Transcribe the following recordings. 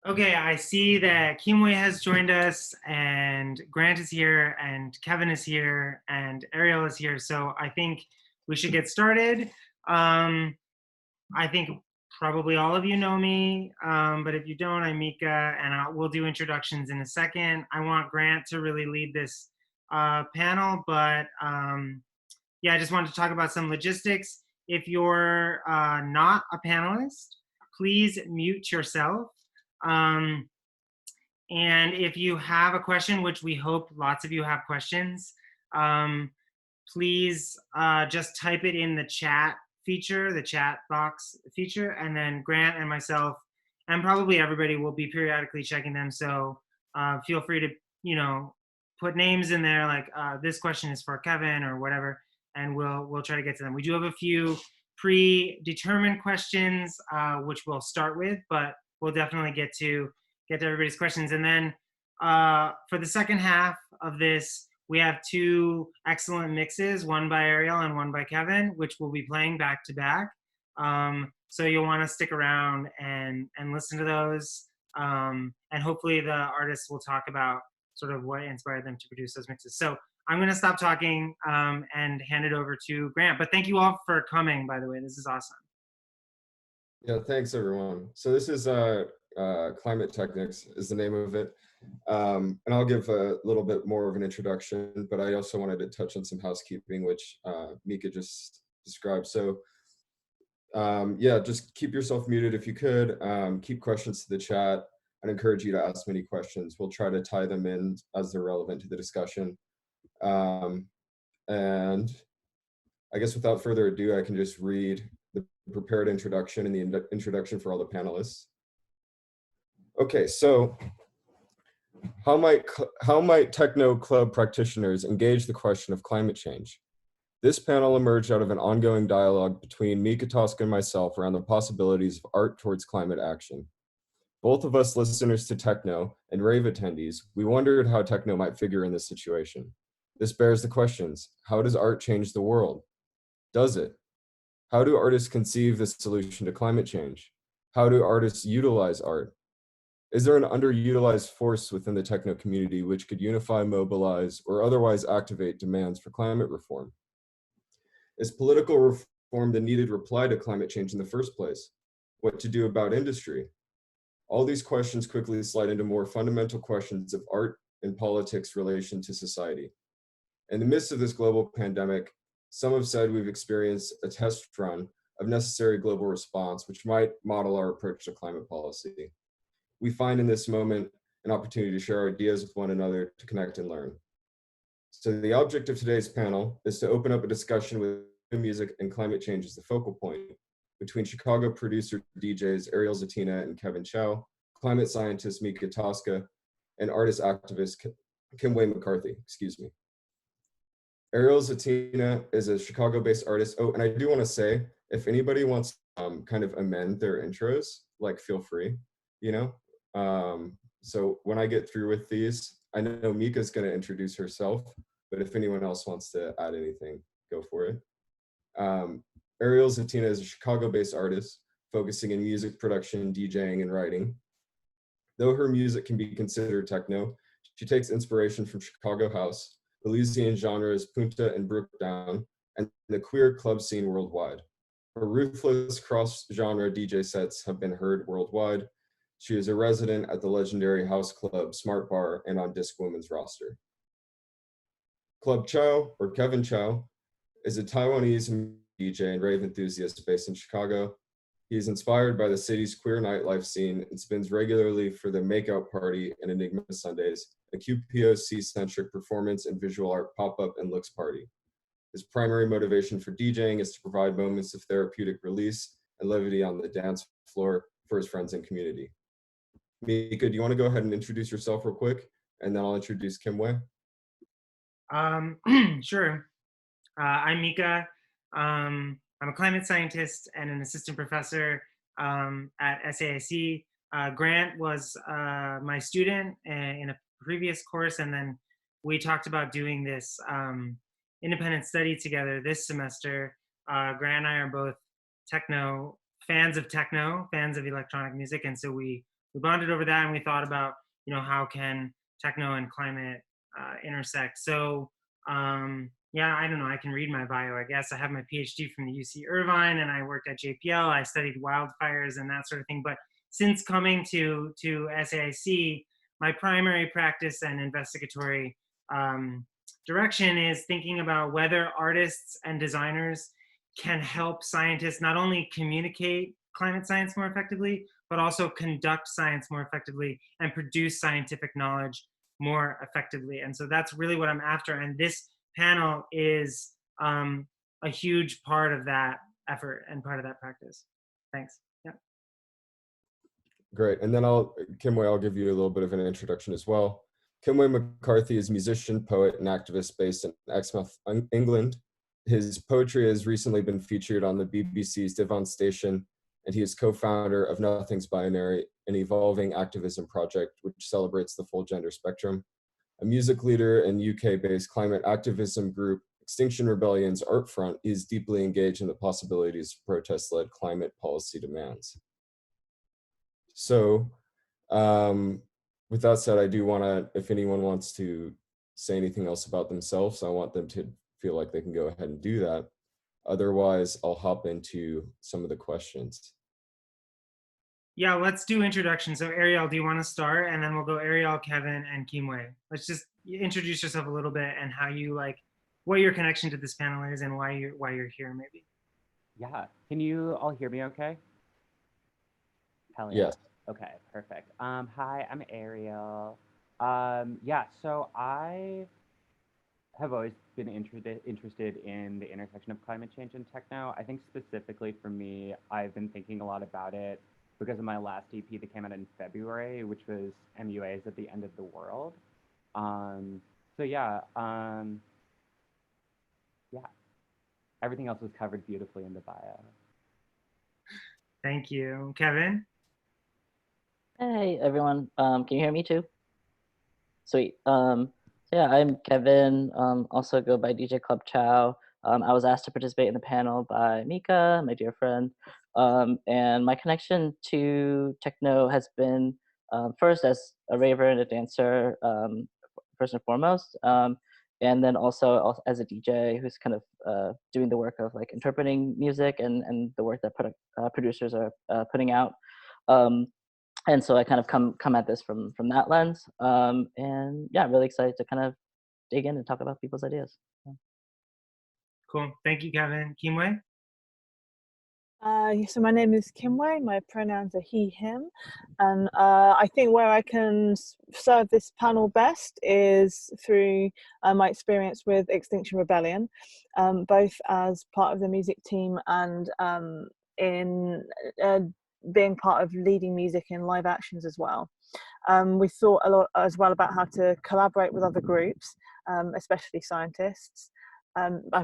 Okay, I see that Kimwei has joined us, and Grant is here, and Kevin is here, and Ariel is here. So I think we should get started. Um, I think probably all of you know me, but if you don't, I'm Mika, and we'll do introductions in a second. I want Grant to really lead this panel, but yeah, I just wanted to talk about some logistics. If you're not a panelist, please mute yourself. Um, and if you have a question, which we hope lots of you have questions, um, please just type it in the chat feature, the chat box feature, and then Grant and myself, and probably everybody will be periodically checking them. So feel free to, put names in there like this question is for Kevin or whatever, and we'll try to get to them. We do have a few predetermined questions, which we'll start with, but we'll definitely get to everybody's questions. And then for the second half of this, we have two excellent mixes, one by Ariel and one by Kevin, which we'll be playing back to back. So you'll want to stick around and listen to those. And hopefully the artists will talk about sort of what inspired them to produce those mixes. So I'm going to stop talking and hand it over to Grant. But thank you all for coming, by the way. This is awesome. Yeah, thanks everyone. So this is Climate Technics is the name of it. And I'll give a little bit more of an introduction, but I also wanted to touch on some housekeeping, which Mika just described. So yeah, just keep yourself muted if you could. Keep questions to the chat. I'd encourage you to ask many questions. We'll try to tie them in as they're relevant to the discussion. And I guess without further ado, I can just read the prepared introduction and the introduction for all the panelists. Okay, so how might techno club practitioners engage the question of climate change? This panel emerged out of an ongoing dialogue between Mika Tosca and myself around the possibilities of art towards climate action. Both of us listeners to techno and rave attendees, we wondered how techno might figure in this situation. This bears the questions: how does art change the world? Does it? How do artists conceive the solution to climate change? How do artists utilize art? Is there an underutilized force within the techno community which could unify, mobilize, or otherwise activate demands for climate reform? Is political reform the needed reply to climate change in the first place? What to do about industry? All these questions quickly slide into more fundamental questions of art and politics relation to society. In the midst of this global pandemic, some have said we've experienced a test run of necessary global response, which might model our approach to climate policy. We find in this moment an opportunity to share our ideas with one another, to connect and learn. So the object of today's panel is to open up a discussion with music and climate change as the focal point between Chicago producer DJs Ariel Zetina and Kevin Chow, climate scientist Mika Tosca, and artist activist Kimwei McCarthy, Ariel Zetina is a Chicago-based artist. Oh, and I do want to say, if anybody wants kind of amend their intros, like feel free, So when I get through with these, I know Mika's going to introduce herself, but if anyone else wants to add anything, go for it. Ariel Zetina is a Chicago-based artist focusing in music production, DJing, and writing. Though her music can be considered techno, she takes inspiration from Chicago house, Elysian genres Punta and Brookdown, and the queer club scene worldwide. Her ruthless cross-genre DJ sets have been heard worldwide. She is a resident at the legendary house club Smart Bar and on Disc Women's roster. Club Chow, or Kevin Chow, is a Taiwanese DJ and rave enthusiast based in Chicago. He is inspired by the city's queer nightlife scene and spins regularly for the Makeout Party and Enigma Sundays, a QPOC-centric performance and visual art pop-up and looks party. His primary motivation for DJing is to provide moments of therapeutic release and levity on the dance floor for his friends and community. Mika, do you want to go ahead and introduce yourself real quick? And then I'll introduce Kimwei. Sure. I'm Mika. I'm a climate scientist and an assistant professor at SAIC. Grant was my student in a previous course, and then we talked about doing this independent study together this semester. Grant and I are both fans of techno, fans of electronic music, and so we we bonded over that, and we thought about, how can techno and climate intersect. So yeah, I don't know. I can read my bio, I guess. I have my PhD from the UC Irvine, and I worked at JPL. I studied wildfires and that sort of thing. But since coming to SAIC, my primary practice and investigatory direction is thinking about whether artists and designers can help scientists not only communicate climate science more effectively, but also conduct science more effectively and produce scientific knowledge more effectively. And so that's really what I'm after. And this panel is a huge part of that effort and part of that practice. Thanks. Yeah. Great. And then Kimwei, I'll give you a little bit of an introduction as well. Kimwei McCarthy is a musician, poet, and activist based in Exmouth, England. His poetry has recently been featured on the BBC's Divan Station, and he is co-founder of Nothing's Binary, an evolving activism project which celebrates the full gender spectrum. A music leader and UK-based climate activism group, Extinction Rebellion's Art Front, is deeply engaged in the possibilities of protest-led climate policy demands. So with that said, I do want to, if anyone wants to say anything else about themselves, I want them to feel like they can go ahead and do that. Otherwise, I'll hop into some of the questions. Yeah, let's do introduction. So Ariel, do you want to start? And then we'll go Ariel, Kevin, and Kimwei. Let's just introduce yourself a little bit and how you what your connection to this panel is and why you're here, maybe. Yeah, can you all hear me okay? Hell yeah. Yes. Okay, perfect. Hi, I'm Ariel. Yeah, so I have always been interested in the intersection of climate change and techno. I think specifically for me, I've been thinking a lot about it because of my last EP that came out in February, which was MUA's At the End of the World. So yeah, everything else was covered beautifully in the bio. Thank you. Kevin? Hey everyone, can you hear me too? Sweet. So yeah, I'm Kevin, also go by DJ Club Chow. I was asked to participate in the panel by Mika, my dear friend. And my connection to techno has been first as a raver and a dancer, first and foremost. And then also as a DJ who's kind of doing the work of like interpreting music and the work that producers are putting out. And so I kind of come at this from that lens. And yeah, I'm really excited to kind of dig in and talk about people's ideas. Cool. Thank you, Kevin. Kimwei? So my name is Kimwei, my pronouns are he, him, and I think where I can serve this panel best is through my experience with Extinction Rebellion, both as part of the music team and in being part of leading music in live actions as well. We thought a lot as well about how to collaborate with other groups, especially scientists.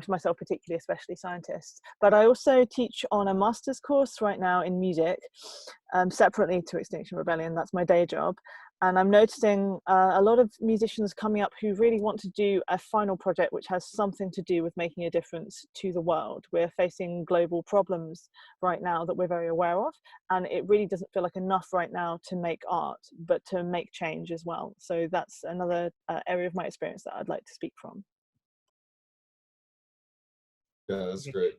Myself particularly, especially scientists. But I also teach on a master's course right now in music, separately to Extinction Rebellion. That's my day job. And I'm noticing a lot of musicians coming up who really want to do a final project which has something to do with making a difference to the world. We're facing global problems right now that we're very aware of, and it really doesn't feel like enough right now to make art, but to make change as well. So that's another area of my experience that I'd like to speak from. Yeah, that's great.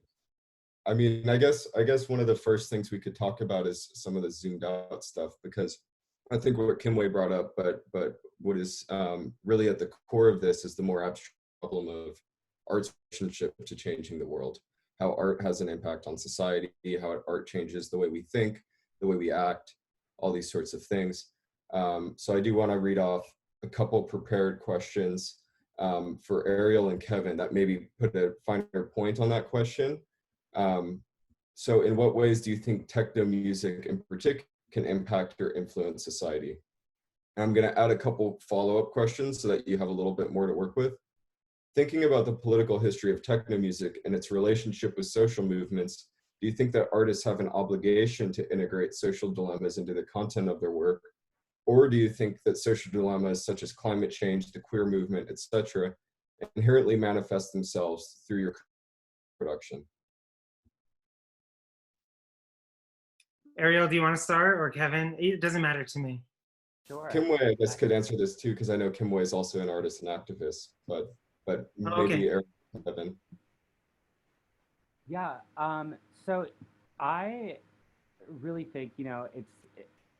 I mean, I guess one of the first things we could talk about is some of the zoomed out stuff, because I think what Kimwei brought up, but what is really at the core of this is the more abstract problem of art's relationship to changing the world, how art has an impact on society, how art changes the way we think, the way we act, all these sorts of things. So I do want to read off a couple prepared questions for Ariel and Kevin that maybe put a finer point on that question. So in what ways do you think techno music in particular can impact or influence society? And I'm going to add a couple follow-up questions so that you have a little bit more to work with. Thinking about the political history of techno music and its relationship with social movements, do you think that artists have an obligation to integrate social dilemmas into the content of their work? Or do you think that social dilemmas such as climate change, the queer movement, etc., inherently manifest themselves through your production? Ariel, do you want to start, or Kevin? It doesn't matter to me. Sure. Kimwei, I guess, could answer this too, because I know Kimwei is also an artist and activist, but Oh, okay. maybe Eric and Kevin. Yeah. So I really think, it's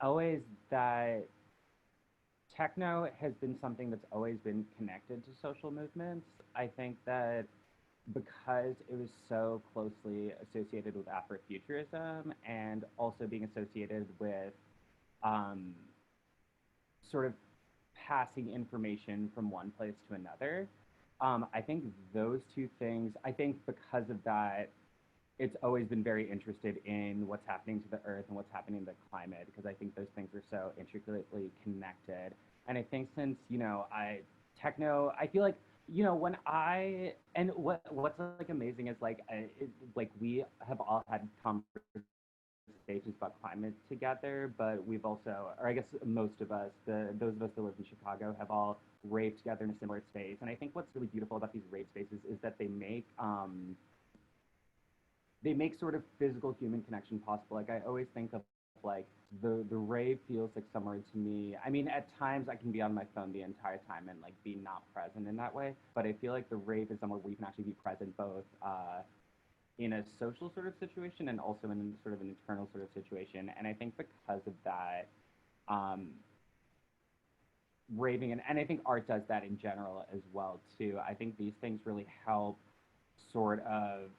always that techno has been something that's always been connected to social movements. I think that because it was so closely associated with Afrofuturism and also being associated with um, sort of passing information from one place to another. I think those two things, I think because of that, it's always been very interested in what's happening to the earth and what's happening to the climate, because I think those things are so intricately connected. And I think since, techno, I feel like, when and what's like amazing is like we have all had conversations about climate together, but we've also, or I guess most of us, those of us that live in Chicago, have all raved together in a similar space. And I think what's really beautiful about these rave spaces is that they make sort of physical human connection possible. Like I always think of like the rave feels like somewhere to me. I mean, at times I can be on my phone the entire time and like be not present in that way. But I feel like the rave is somewhere where you can actually be present both in a social sort of situation and also in sort of an internal sort of situation. And I think because of that, raving and I think art does that in general as well too. I think these things really help sort of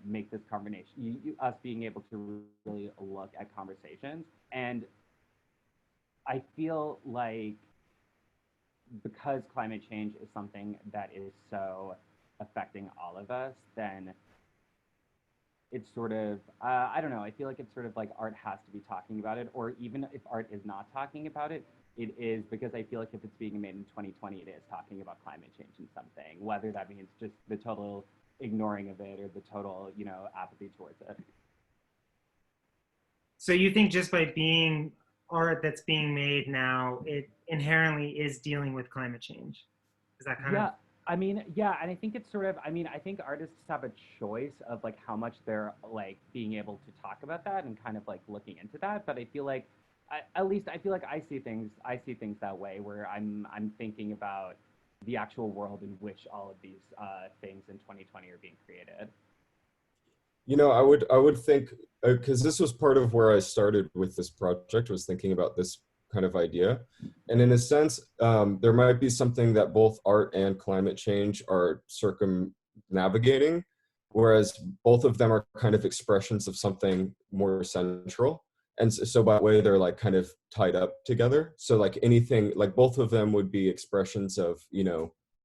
make this combination, us being able to really look at conversations. And I feel like because climate change is something that is so affecting all of us, then it's sort of, I don't know, I feel like it's sort of like art has to be talking about it, or even if art is not talking about it, it is because I feel like if it's being made in 2020, it is talking about climate change in something, whether that means just the total ignoring of it or the total, apathy towards it. So you think just by being art that's being made now, it inherently is dealing with climate change? Is that kind of? I mean, yeah, and I think it's sort of, I think artists have a choice of like how much they're like being able to talk about that and kind of like looking into that. But I feel like, at least I feel like I see things that way, where I'm thinking about the actual world in which all of these things in 2020 are being created. I would think, because this was part of where I started with this project, was thinking about this kind of idea. And in a sense, there might be something that both art and climate change are circumnavigating, whereas both of them are kind of expressions of something more central. And so by the way, they're like kind of tied up together. So like anything, like both of them would be expressions of,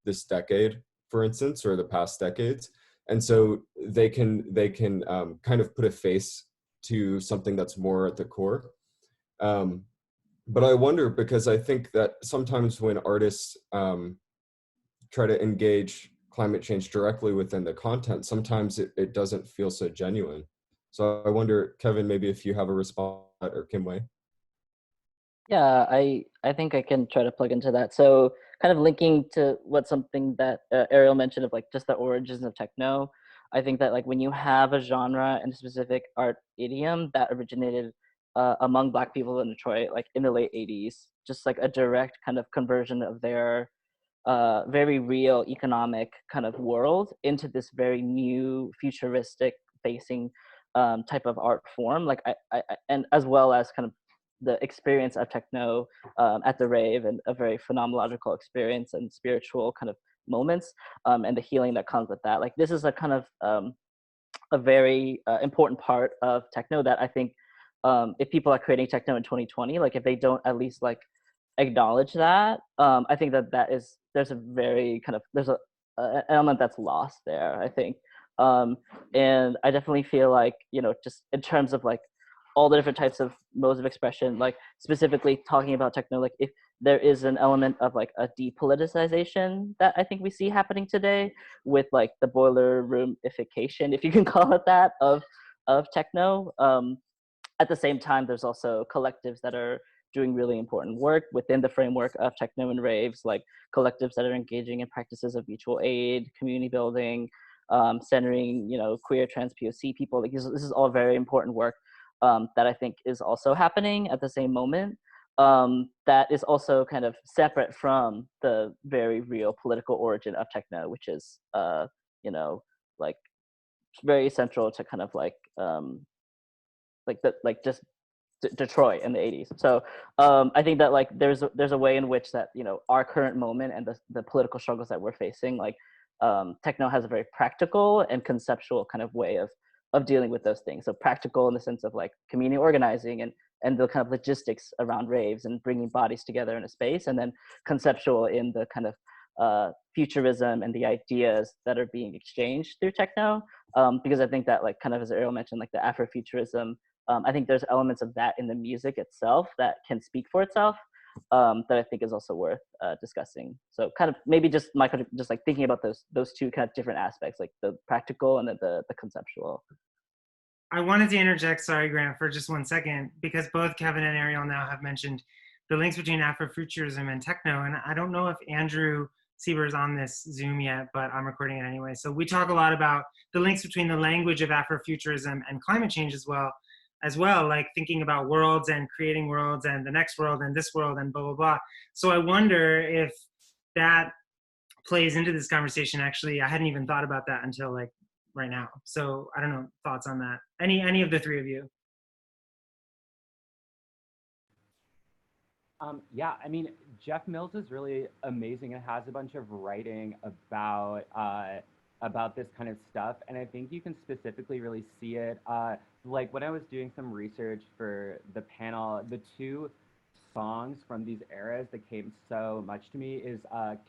this decade, for instance, or the past decades. And so they can kind of put a face to something that's more at the core. But I wonder, because I think that sometimes when artists try to engage climate change directly within the content, sometimes it doesn't feel so genuine. So I wonder, Kevin, maybe if you have a response, or Kimwei. Yeah, I think I can try to plug into that. So kind of linking to something that Ariel mentioned of like just the origins of techno. I think that like when you have a genre and a specific art idiom that originated among Black people in Detroit, like in the late 80s, just like a direct kind of conversion of their very real economic kind of world into this very new futuristic facing type of art form. Like and as well as kind of the experience of techno at the rave, and a very phenomenological experience and spiritual kind of moments, and the healing that comes with that. Like this is a kind of a very important part of techno that I think if people are creating techno in 2020, like if they don't at least like acknowledge that, I think there's a very kind of, there's an element that's lost there, I think. And I definitely feel like, just in terms of like all the different types of modes of expression, like specifically talking about techno, like if there is an element of like a depoliticization that I think we see happening today with like the boiler roomification, if you can call it that, of techno. At the same time, there's also collectives that are doing really important work within the framework of techno and raves, like collectives that are engaging in practices of mutual aid, community building, centering, queer, trans, POC people. Like this is all very important work. that I think is also happening at the same moment. That is also kind of separate from the very real political origin of techno, which is, you know, like very central to kind of just Detroit in the 80s. So I think that like there's a way in which that, you know, our current moment and the political struggles that we're facing, like techno has a very practical and conceptual kind of way of dealing with those things. So practical in the sense of like community organizing and the kind of logistics around raves and bringing bodies together in a space, and then conceptual in the kind of futurism and the ideas that are being exchanged through techno. Because I think that, like, kind of as Ariel mentioned, like the Afrofuturism, I think there's elements of that in the music itself that can speak for itself, that I think is also worth discussing. So kind of maybe just Michael, just like thinking about those two kind of different aspects, like the practical and then the conceptual. I wanted to interject, sorry, Grant, for just 1 second, because both Kevin and Ariel now have mentioned the links between Afrofuturism and techno. And I don't know if Andrew Sieber is on this Zoom yet, but I'm recording it anyway. So we talk a lot about the links between the language of Afrofuturism and climate change as well, like thinking about worlds and creating worlds and the next world and this world and blah, blah, blah. So I wonder if that plays into this conversation. Actually, I hadn't even thought about that until like right now. So I don't know, thoughts on that? Any of the three of you? Yeah, I mean, Jeff Mills is really amazing and has a bunch of writing about this kind of stuff, and I think you can specifically really see it. Like when I was doing some research for the panel, the two songs from these eras that came so much to me is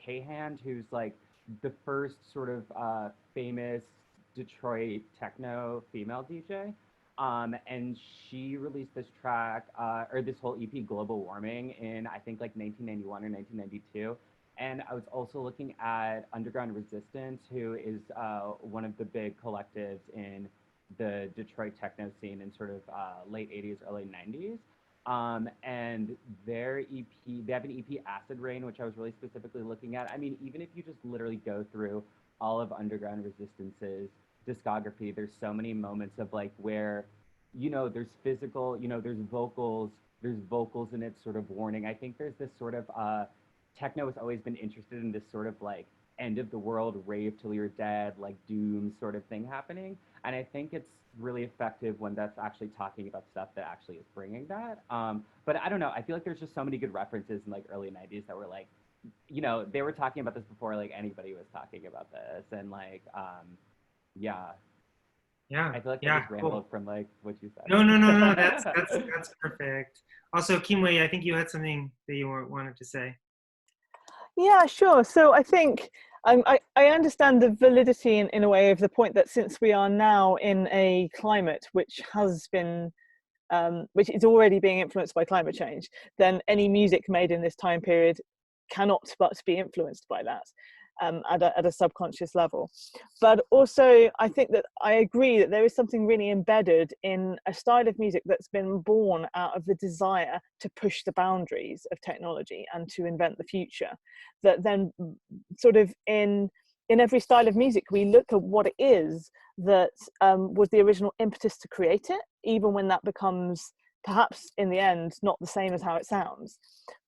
K-Hand, who's like the first sort of famous Detroit techno female DJ. And she released this track, or this whole EP, Global Warming, in I think like 1991 or 1992. And I was also looking at Underground Resistance, who is one of the big collectives in the Detroit techno scene in sort of late 80s, early 90s. And their EP, they have an EP, Acid Rain, which I was really specifically looking at. I mean, even if you just literally go through all of Underground Resistance's discography, there's so many moments of like where, you know, there's physical, you know, there's vocals in its sort of warning. I think there's this sort of techno has always been interested in this sort of like end of the world, rave till you're dead, like doom sort of thing happening. And I think it's really effective when that's actually talking about stuff that actually is bringing that. But I don't know, I feel like there's just so many good references in like early 90s that were like, you know, they were talking about this before like anybody was talking about this. And like, yeah. I feel like I just rambled from like what you said. No. That's perfect. Also, Kimwei, I think you had something that you wanted to say. Yeah, sure. So I think I understand the validity in a way of the point that since we are now in a climate which has been, which is already being influenced by climate change, then any music made in this time period cannot but be influenced by that. At a subconscious level. But also I think that I agree that there is something really embedded in a style of music that's been born out of the desire to push the boundaries of technology and to invent the future, that then sort of in every style of music we look at what it is that was the original impetus to create it, even when that becomes perhaps in the end not the same as how it sounds.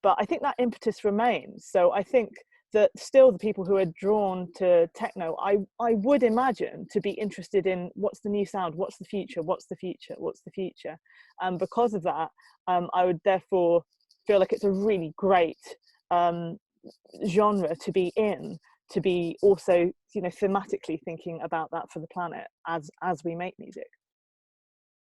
But I think that impetus remains. So I think that still the people who are drawn to techno, I would imagine, to be interested in what's the new sound, what's the future, what's the future, what's the future. And because of that, I would therefore feel like it's a really great genre to be in, to be also, you know, thematically thinking about that for the planet as we make music.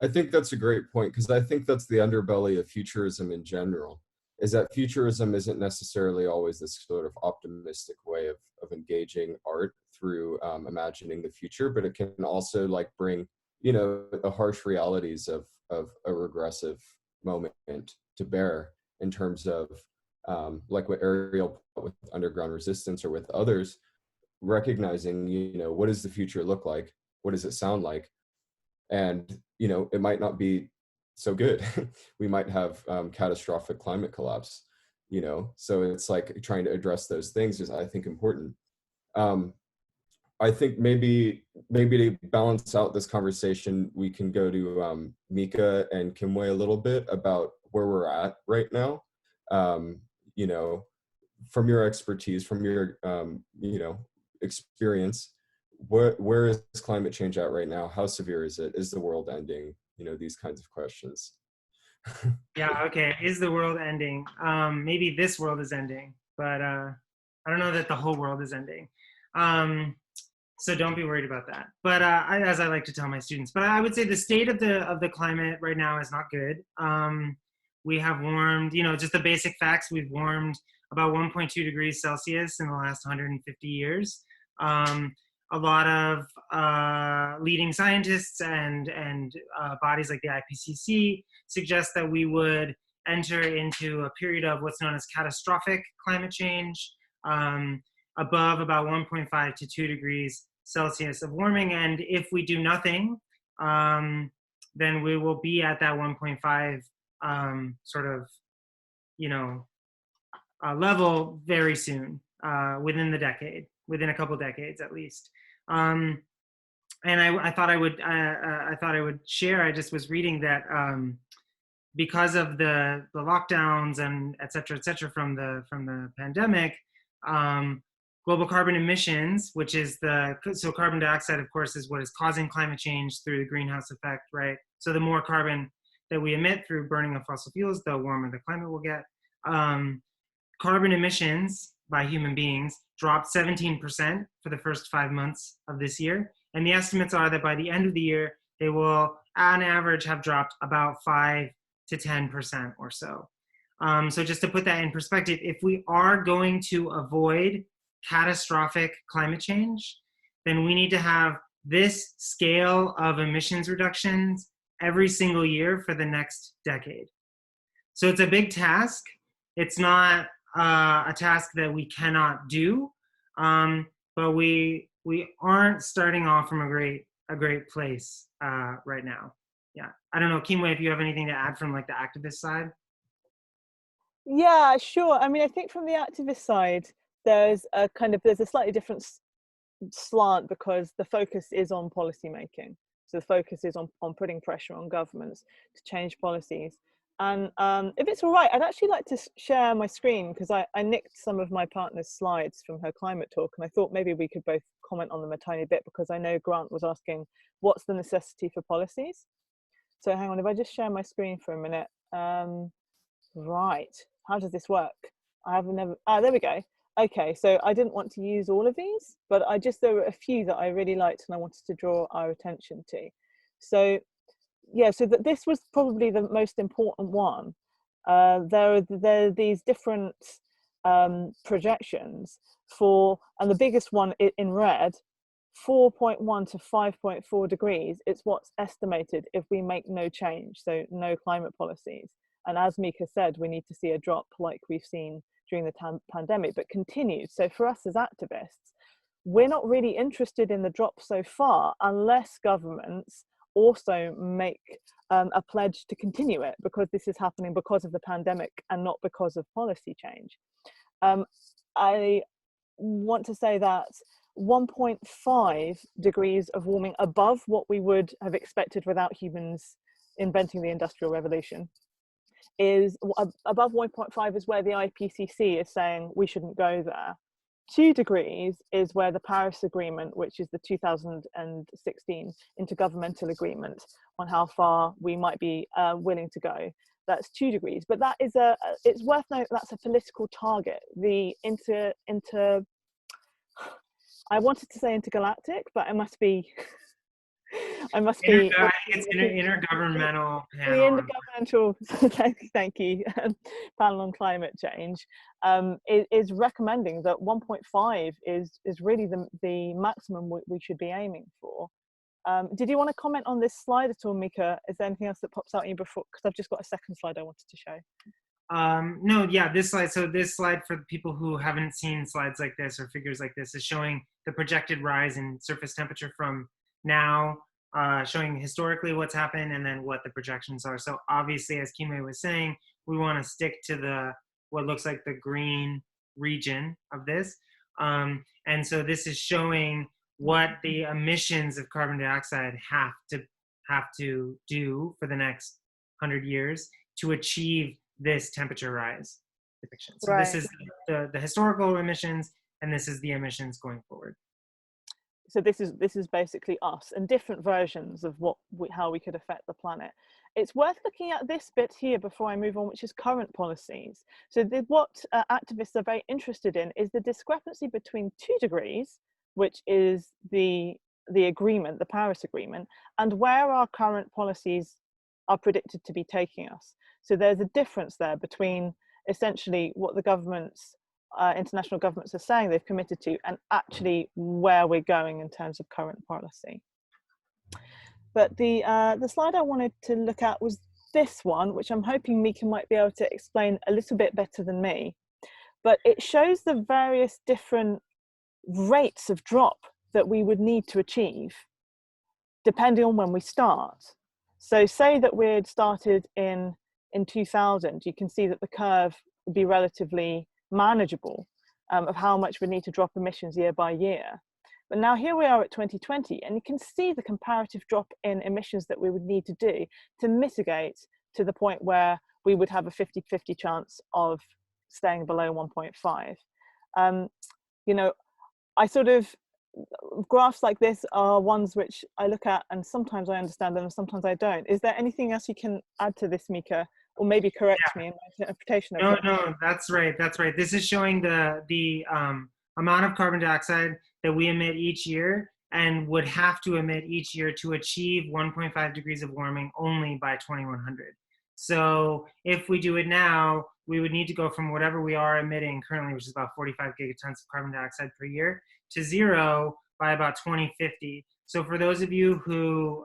I think that's a great point, because I think that's the underbelly of futurism in general, is that futurism isn't necessarily always this sort of optimistic way of engaging art through imagining the future, but it can also like bring, you know, the harsh realities of a regressive moment to bear in terms of like what Ariel put with Underground Resistance or with others, recognizing, you know, what does the future look like? What does it sound like? And, you know, it might not be so good. We might have catastrophic climate collapse, you know, so it's like trying to address those things is, I think, important. I think maybe to balance out this conversation, we can go to Mika and Kimwei a little bit about where we're at right now. You know, from your expertise, from your you know, experience, where is climate change at right now? How severe is it? Is the world ending? You know, these kinds of questions. Yeah, okay. Is the world ending? Maybe this world is ending, but I don't know that the whole world is ending. So don't be worried about that. But as I like to tell my students, but I would say the state of the climate right now is not good. We have warmed, you know, just the basic facts. We've warmed about 1.2 degrees Celsius in the last 150 years. A lot of leading scientists and bodies like the IPCC suggest that we would enter into a period of what's known as catastrophic climate change, above about 1.5 to 2 degrees Celsius of warming. And if we do nothing, then we will be at that 1.5 sort of, you know, level very soon, within the decade, within a couple decades at least. And I thought I would share. I just was reading that because of the lockdowns and et cetera from the pandemic, global carbon emissions, which is so carbon dioxide, of course, is what is causing climate change through the greenhouse effect, right? So the more carbon that we emit through burning of fossil fuels, the warmer the climate will get. Carbon emissions by human beings dropped 17% for the first 5 months of this year. And the estimates are that by the end of the year, they will, on average, have dropped about 5 to 10% or so. So just to put that in perspective, if we are going to avoid catastrophic climate change, then we need to have this scale of emissions reductions every single year for the next decade. So it's a big task. It's not a task that we cannot do, but we aren't starting off from a great place right now. Yeah, I don't know, Kimwei, if you have anything to add from like the activist side. Yeah, sure. I mean, I think from the activist side, there's a slightly different slant because the focus is on policy making. So the focus is on putting pressure on governments to change policies. And if it's all right, I'd actually like to share my screen because I nicked some of my partner's slides from her climate talk, and I thought maybe we could both comment on them a tiny bit because I know Grant was asking, what's the necessity for policies? So hang on, if I just share my screen for a minute. Right, how does this work? There we go. Okay, so I didn't want to use all of these, but there were a few that I really liked and I wanted to draw our attention to. So yeah, so this was probably the most important one. There are these different projections and the biggest one in red, 4.1 to 5.4 degrees. It's what's estimated if we make no change, so no climate policies. And as Mika said, we need to see a drop like we've seen during the pandemic, but continued. So for us as activists, we're not really interested in the drop so far unless governments also make a pledge to continue it, because this is happening because of the pandemic and not because of policy change. I want to say that 1.5 degrees of warming above what we would have expected without humans inventing the Industrial Revolution is above 1.5 is where the IPCC is saying we shouldn't go there. 2 degrees is where the Paris Agreement, which is the 2016 intergovernmental agreement on how far we might be willing to go. That's 2 degrees, but that is it's worth noting that's a political target. The I wanted to say intergalactic, but it must be It's an intergovernmental panel. The intergovernmental thank you panel on climate change is recommending that 1.5 is really the maximum we should be aiming for. Did you want to comment on this slide at all, Mika? Is there anything else that pops out at you before? Because I've just got a second slide I wanted to show. No, yeah, this slide. So this slide, for the people who haven't seen slides like this or figures like this, is showing the projected rise in surface temperature from now, showing historically what's happened and then what the projections are. So obviously, as Kimwei was saying, we want to stick to what looks like the green region of this. And so this is showing what the emissions of carbon dioxide have to do for the next 100 years to achieve this temperature rise depiction. So this Right. is the historical emissions, and this is the emissions going forward. So this is basically us and different versions of how we could affect the planet. It's worth looking at this bit here before I move on, which is current policies. So what activists are very interested in is the discrepancy between 2 degrees, which is the agreement, the Paris Agreement, and where our current policies are predicted to be taking us. So there's a difference there between essentially what the governments, international governments are saying they've committed to, and actually where we're going in terms of current policy. But the slide I wanted to look at was this one, which I'm hoping Mika might be able to explain a little bit better than me. But it shows the various different rates of drop that we would need to achieve depending on when we start. So say that we had started in 2000, you can see that the curve would be relatively manageable of how much we need to drop emissions year by year. But now here we are at 2020, and you can see the comparative drop in emissions that we would need to do to mitigate to the point where we would have a 50-50 chance of staying below 1.5. You know, graphs like this are ones which I look at and sometimes I understand them and sometimes I don't. Is there anything else you can add to this, Mika? Or maybe correct me in my interpretation of it? No, that's right. This is showing the amount of carbon dioxide that we emit each year and would have to emit each year to achieve 1.5 degrees of warming only by 2100. So if we do it now, we would need to go from whatever we are emitting currently, which is about 45 gigatons of carbon dioxide per year, to 0 by about 2050. So for those of you who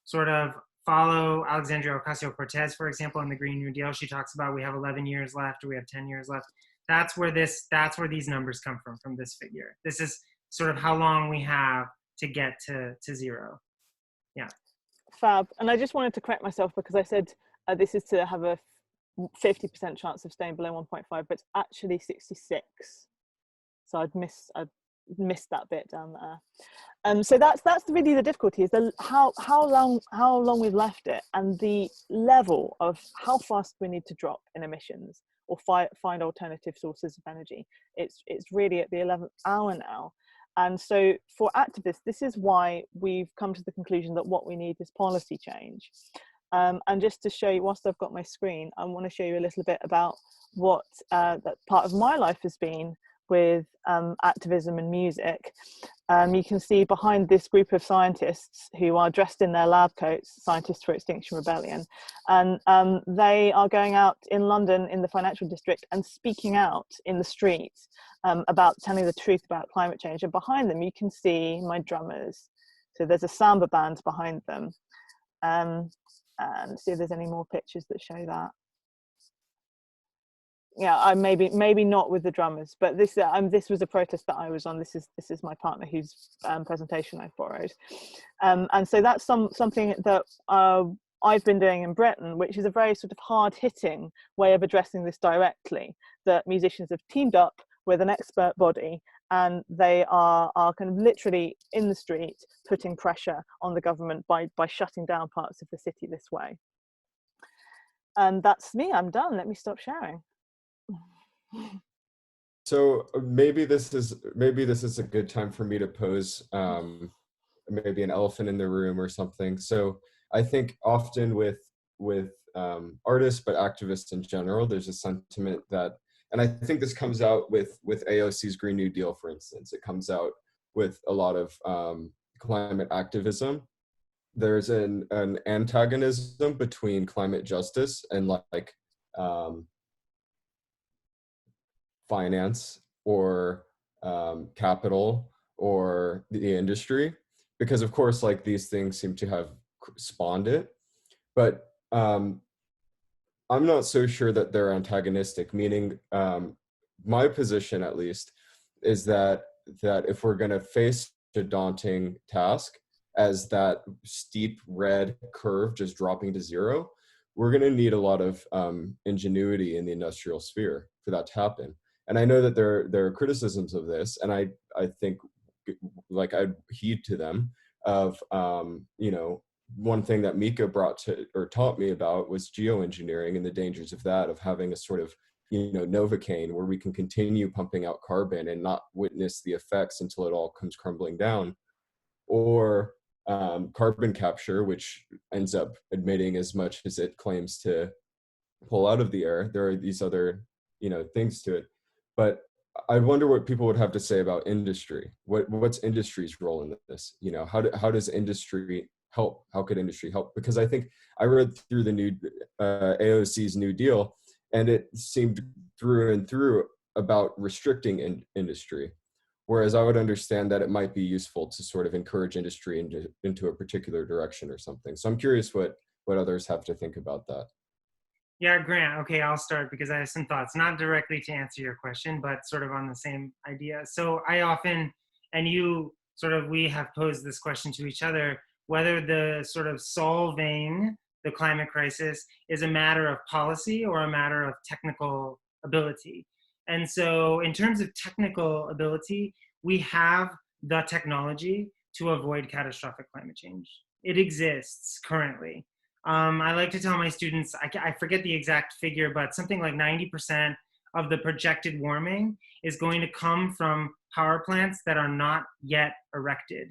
sort of follow Alexandria Ocasio-Cortez, for example, in the Green New Deal, she talks about we have 11 years left or we have 10 years left. That's where these numbers come from this figure. This is sort of how long we have to get to 0. Yeah. Fab. And I just wanted to correct myself because I said this is to have a 50% chance of staying below 1.5, but it's actually 66. So I'd missed that bit down there. So that's really the difficulty, is how long we've left it and the level of how fast we need to drop in emissions or find alternative sources of energy. It's really at the 11th hour now. And so for activists, this is why we've come to the conclusion that what we need is policy change. And just to show you, whilst I've got my screen, I want to show you a little bit about what that part of my life has been with activism and music. You can see behind this group of scientists who are dressed in their lab coats, Scientists for Extinction Rebellion, and they are going out in London in the financial district and speaking out in the streets about telling the truth about climate change. And behind them you can see my drummers. So there's a samba band behind them. And see if there's any more pictures that show that. Yeah, I maybe not with the drummers, but this was a protest that I was on. This is my partner whose presentation I've borrowed, and so that's something that I've been doing in Britain, which is a very sort of hard-hitting way of addressing this directly. That musicians have teamed up with an expert body, and they are kind of literally in the street putting pressure on the government by shutting down parts of the city this way. And that's me. I'm done. Let me stop sharing. So maybe this is a good time for me to pose maybe an elephant in the room or something. So I think often with artists, but activists in general, there's a sentiment that, and I think this comes out with AOC's Green New Deal, for instance. It comes out with a lot of climate activism. There's an antagonism between climate justice and like finance or capital or the industry, because of course like these things seem to have spawned it, but I'm not so sure that they're antagonistic, meaning my position at least is that if we're going to face a daunting task as that steep red curve just dropping to 0, we're going to need a lot of ingenuity in the industrial sphere for that to happen. And I know that there are criticisms of this, and I think like I'd heed to them of, you know, one thing that Mika brought to, or taught me about, was geoengineering and the dangers of that, of having a sort of, you know, Novocaine where we can continue pumping out carbon and not witness the effects until it all comes crumbling down, or carbon capture, which ends up emitting as much as it claims to pull out of the air. There are these other, you know, things to it. But I wonder what people would have to say about industry. What's industry's role in this? You know, how does industry help? How could industry help? Because I think I read through the new AOC's New Deal, and it seemed through and through about restricting industry. Whereas I would understand that it might be useful to sort of encourage industry into a particular direction or something. So I'm curious what others have to think about that. Yeah, Grant, okay, I'll start because I have some thoughts, not directly to answer your question, but sort of on the same idea. So I often, and you sort of, we have posed this question to each other, whether the sort of solving the climate crisis is a matter of policy or a matter of technical ability. And so in terms of technical ability, we have the technology to avoid catastrophic climate change. It exists currently. I like to tell my students, I forget the exact figure, but something like 90% of the projected warming is going to come from power plants that are not yet erected.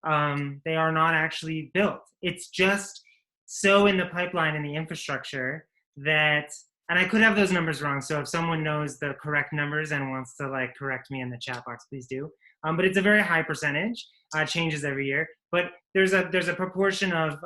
They are not actually built. It's just so in the pipeline and the infrastructure that, and I could have those numbers wrong, so if someone knows the correct numbers and wants to like correct me in the chat box, please do. But it's a very high percentage, changes every year. But there's a proportion of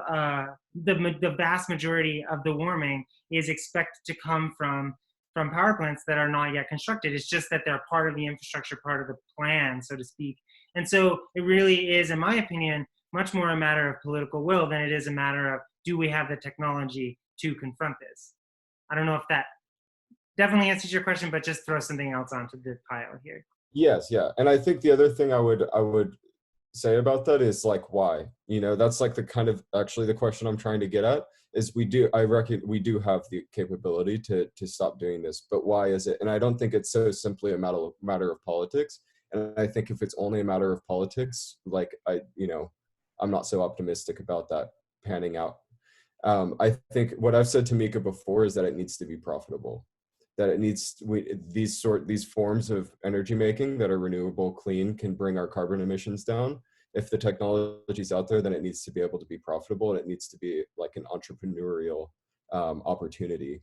the vast majority of the warming is expected to come from power plants that are not yet constructed. It's just that they're part of the infrastructure, part of the plan, so to speak. And so it really is, in my opinion, much more a matter of political will than it is a matter of, do we have the technology to confront this? I don't know if that definitely answers your question, but just throw something else onto the pile here. Yes, yeah. And I think the other thing I would say about that is like, why? You know, that's like the kind of, actually the question I'm trying to get at is I reckon we do have the capability to stop doing this, but why is it? And I don't think it's so simply a matter of politics. And I think if it's only a matter of politics, like I'm not so optimistic about that panning out. I think what I've said to Mika before is that it needs to be profitable, that it needs, these forms of energy making that are renewable, clean, can bring our carbon emissions down. If the technology's out there, then it needs to be able to be profitable, and it needs to be like an entrepreneurial opportunity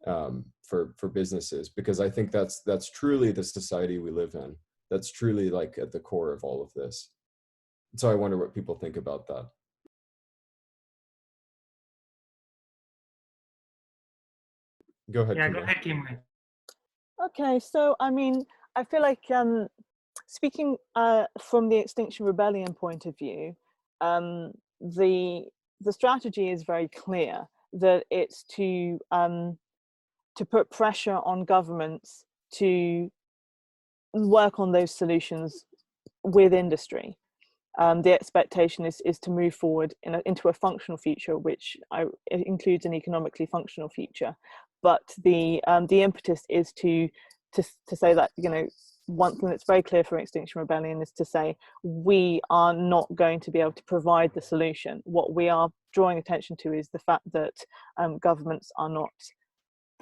for businesses, because I think that's truly the society we live in. That's truly like at the core of all of this. So I wonder what people think about that. Go ahead. Yeah, Kimwei. go ahead, Kimwei. Okay, so I mean, I feel like speaking from the Extinction Rebellion point of view, the strategy is very clear, that it's to put pressure on governments to work on those solutions with industry. The expectation is to move forward into a functional future, which includes an economically functional future. But the impetus is to say that, you know, one thing that's very clear for Extinction Rebellion is to say we are not going to be able to provide the solution. What we are drawing attention to is the fact that governments are not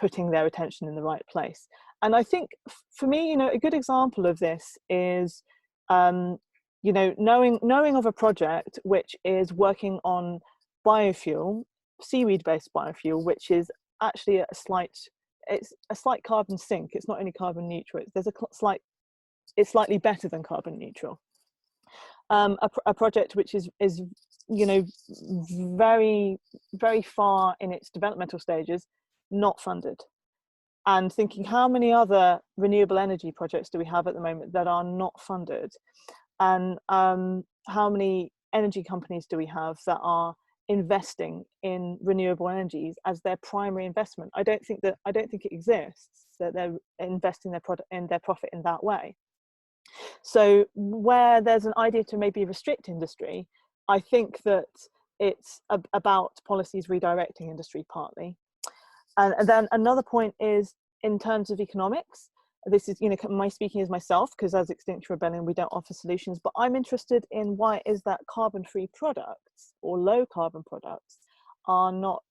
putting their attention in the right place. And I think for me, you know, a good example of this is you know, knowing of a project which is working on biofuel, seaweed-based biofuel, which is actually it's a slight carbon sink. It's not only carbon neutral. It's slightly better than carbon neutral. A project which is you know, very, very far in its developmental stages, not funded. And thinking, how many other renewable energy projects do we have at the moment that are not funded? And how many energy companies do we have that are investing in renewable energies as their primary investment? I don't think it exists that they're investing their profit in that way. So where there's an idea to maybe restrict industry, I think that it's about policies redirecting industry partly. And then another point is in terms of economics. this is, my speaking as myself, because as Extinction Rebellion, we don't offer solutions, but I'm interested in why it is that carbon-free products or low carbon products are not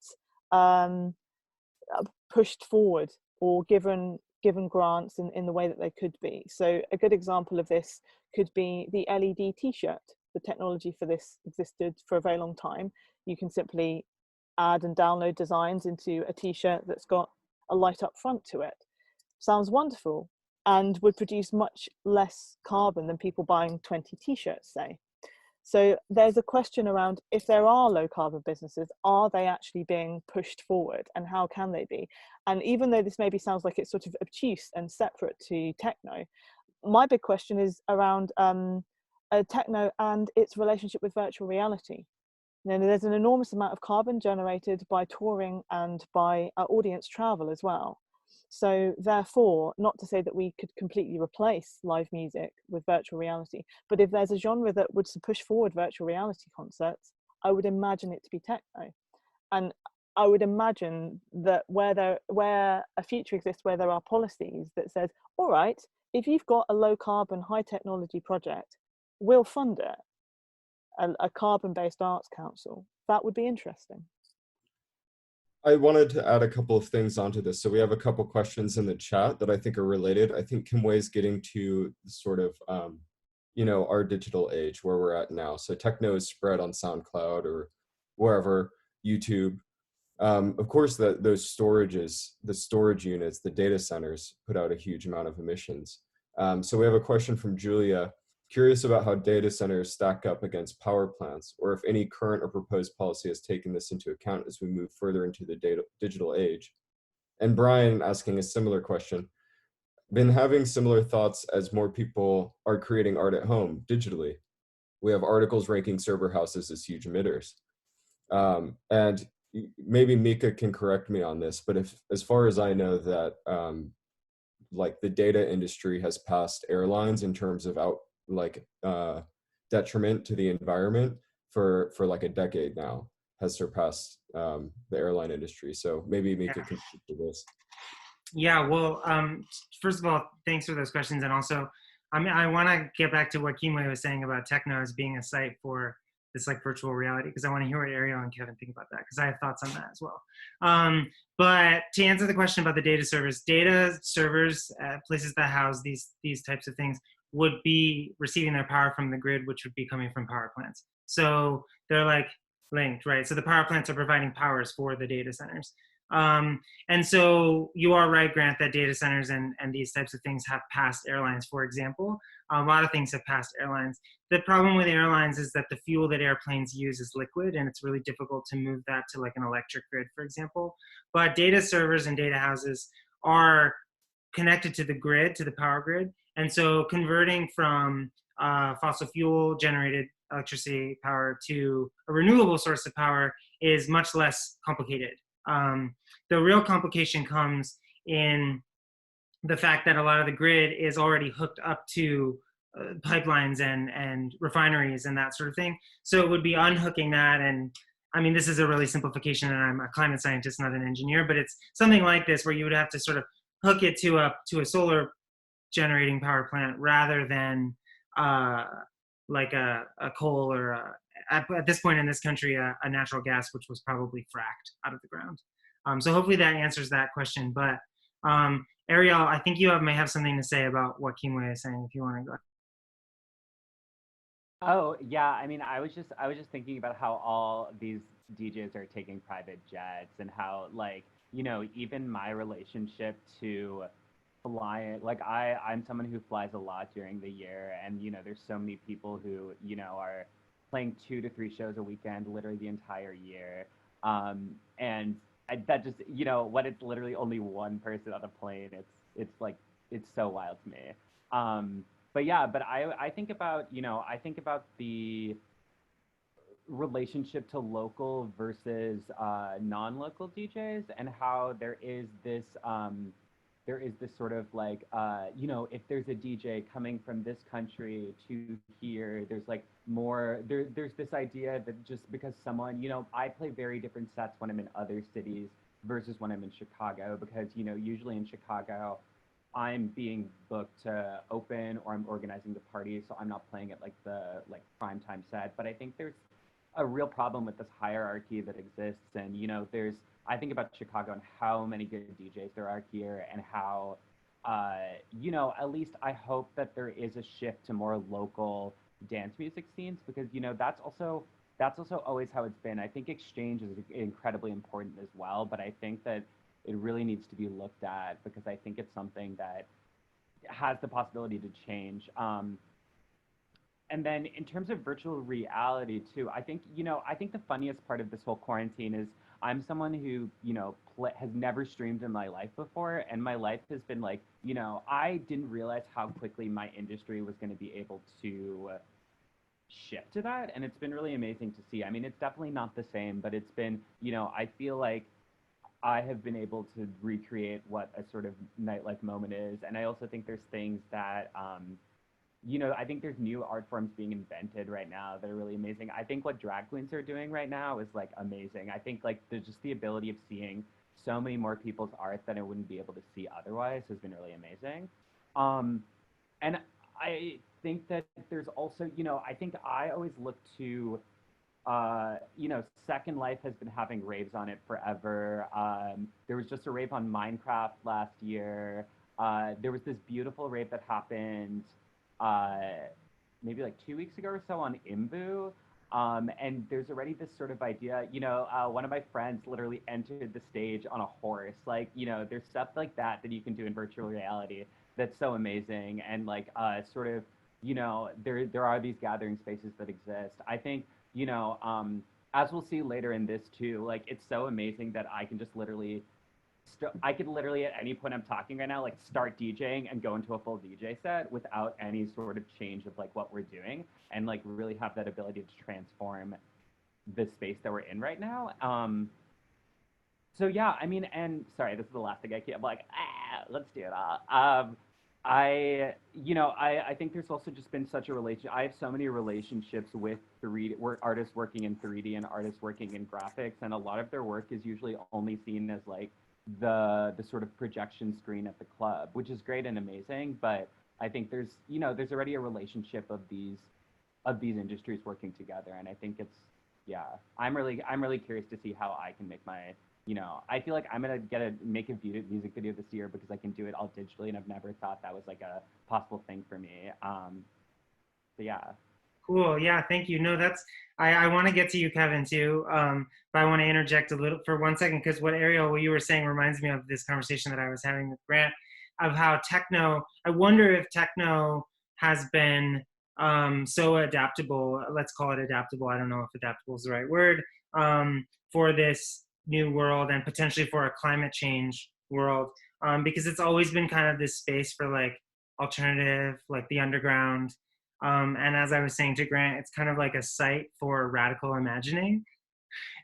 pushed forward or given grants in the way that they could be. So a good example of this could be the LED t-shirt. The technology for this existed for a very long time. You can simply add and download designs into a t-shirt that's got a light up front to it. Sounds wonderful and would produce much less carbon than people buying 20 t-shirts, say. So there's a question around, if there are low carbon businesses, are they actually being pushed forward, and how can they be? And even though this maybe sounds like it's sort of obtuse and separate to techno, my big question is around techno and its relationship with virtual reality. There's an enormous amount of carbon generated by touring and by audience travel as well. So therefore, not to say that we could completely replace live music with virtual reality, but if there's a genre that would push forward virtual reality concerts, I would imagine it to be techno. And I would imagine that where a future exists, where there are policies that says, all right, if you've got a low carbon, high technology project, we'll fund it. A carbon-based arts council. That would be interesting. I wanted to add a couple of things onto this. So we have a couple questions in the chat that I think are related. I think Kimwei is getting to sort of, our digital age where we're at now. So techno is spread on SoundCloud or wherever, YouTube. Of course, those storages, the storage units, the data centers put out a huge amount of emissions. So we have a question from Julia. Curious about how data centers stack up against power plants, or if any current or proposed policy has taken this into account as we move further into the digital age. And Brian asking a similar question. Been having similar thoughts as more people are creating art at home digitally. We have articles ranking server houses as huge emitters. And maybe Mika can correct me on this, but as far as I know that like the data industry has passed airlines in terms of detriment to the environment for like a decade now, has surpassed the airline industry. So maybe Mika can speak to this. Yeah, well, first of all, thanks for those questions. And also, I want to get back to what Kimwei was saying about techno as being a site for this like virtual reality, because I want to hear what Ariel and Kevin think about that, because I have thoughts on that as well. But to answer the question about the data servers, places that house these types of things would be receiving their power from the grid, which would be coming from power plants. So they're like linked, right? So the power plants are providing powers for the data centers. And so you are right, Grant, that data centers and these types of things have passed airlines, for example. A lot of things have passed airlines. The problem with airlines is that the fuel that airplanes use is liquid, and it's really difficult to move that to like an electric grid, for example. But data servers and data houses are connected to the grid, to the power grid. And so converting from fossil fuel generated electricity power to a renewable source of power is much less complicated. The real complication comes in the fact that a lot of the grid is already hooked up to pipelines and refineries and that sort of thing. So it would be unhooking that. And I mean, this is a really simplification, and I'm a climate scientist, not an engineer, but it's something like this where you would have to sort of hook it to a solar generating power plant rather than like a coal or at this point in this country, a natural gas, which was probably fracked out of the ground. So hopefully that answers that question. But Ariel, I think you may have something to say about what Kimwei is saying, if you want to go. Oh yeah, I mean, I was just thinking about how all these DJs are taking private jets, and how, like, even my relationship to flying, like I'm someone who flies a lot during the year, and there's so many people who are playing 2 to 3 shows a weekend literally the entire year, and that just when it's literally only one person on a plane, it's like, it's so wild to me. But yeah, but I think about the relationship to local versus non-local DJs, and how there is this sort of like, if there's a DJ coming from this country to here, there's like there's this idea that just because someone, I play very different sets when I'm in other cities versus when I'm in Chicago, because usually in Chicago, I'm being booked to open or I'm organizing the party, so I'm not playing at like the prime time set. But I think there's a real problem with this hierarchy that exists, and there's I think about Chicago and how many good DJs there are here, and how at least I hope that there is a shift to more local dance music scenes, because that's also always how it's been. I think exchange is incredibly important as well, but I think that it really needs to be looked at, because I think it's something that has the possibility to change. And then in terms of virtual reality too, I think the funniest part of this whole quarantine is I'm someone who has never streamed in my life before, and my life has been like, I didn't realize how quickly my industry was going to be able to shift to that, and it's been really amazing to see. I mean, it's definitely not the same, but it's been, I feel like I have been able to recreate what a sort of nightlife moment is. And I also think there's things that I think there's new art forms being invented right now that are really amazing. I think what drag queens are doing right now is like amazing. I think like there's just the ability of seeing so many more people's art that I wouldn't be able to see otherwise has been really amazing. Um, and I think that there's also, I think I always look to, Second Life has been having raves on it forever. There was just a rave on Minecraft last year. There was this beautiful rave that happened uh, maybe like 2 weeks ago or so on Imbu. And there's already this sort of idea, one of my friends literally entered the stage on a horse. Like, there's stuff like that you can do in virtual reality that's so amazing. And like, sort of, there are these gathering spaces that exist. I think, as we'll see later in this too, like, it's so amazing that I can just literally I could literally at any point I'm talking right now, like start DJing and go into a full DJ set without any sort of change of like what we're doing, and like really have that ability to transform the space that we're in right now. So yeah, I mean, and sorry, this is the last thing I can. I'm like, let's do it all. I think there's also just been such a relation. I have so many relationships with 3D artists working in 3D and artists working in graphics, and a lot of their work is usually only seen as like the sort of projection screen at the club, which is great and amazing. But I think there's already a relationship of these industries working together, and I think it's yeah. I'm really curious to see how I can make my I feel like I'm gonna make a music video this year because I can do it all digitally, and I've never thought that was like a possible thing for me. So yeah. Cool. Yeah, thank you. No, I want to get to you, Kevin, too. But I want to interject a little for 1 second, because what what you were saying reminds me of this conversation that I was having with Grant, of how techno, I wonder if techno has been so adaptable, let's call it adaptable. I don't know if adaptable is the right word, for this new world and potentially for a climate change world, because it's always been kind of this space for like alternative, like the underground. And as I was saying to Grant, it's kind of like a site for radical imagining.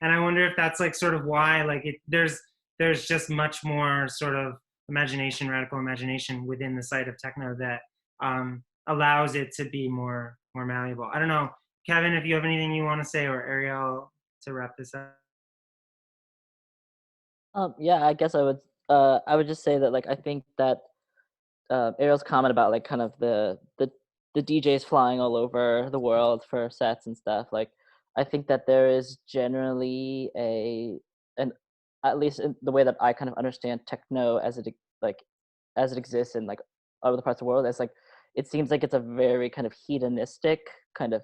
And I wonder if that's like sort of why like there's just much more sort of radical imagination within the site of techno that allows it to be more malleable. I don't know, Kevin, if you have anything you want to say, or Ariel, to wrap this up. Yeah, I guess I would just say that like I think that Ariel's comment about like kind of the DJs flying all over the world for sets and stuff, like I think that there is generally an at least in the way that I kind of understand techno like as it exists in like other parts of the world, as like it seems like it's a very kind of hedonistic kind of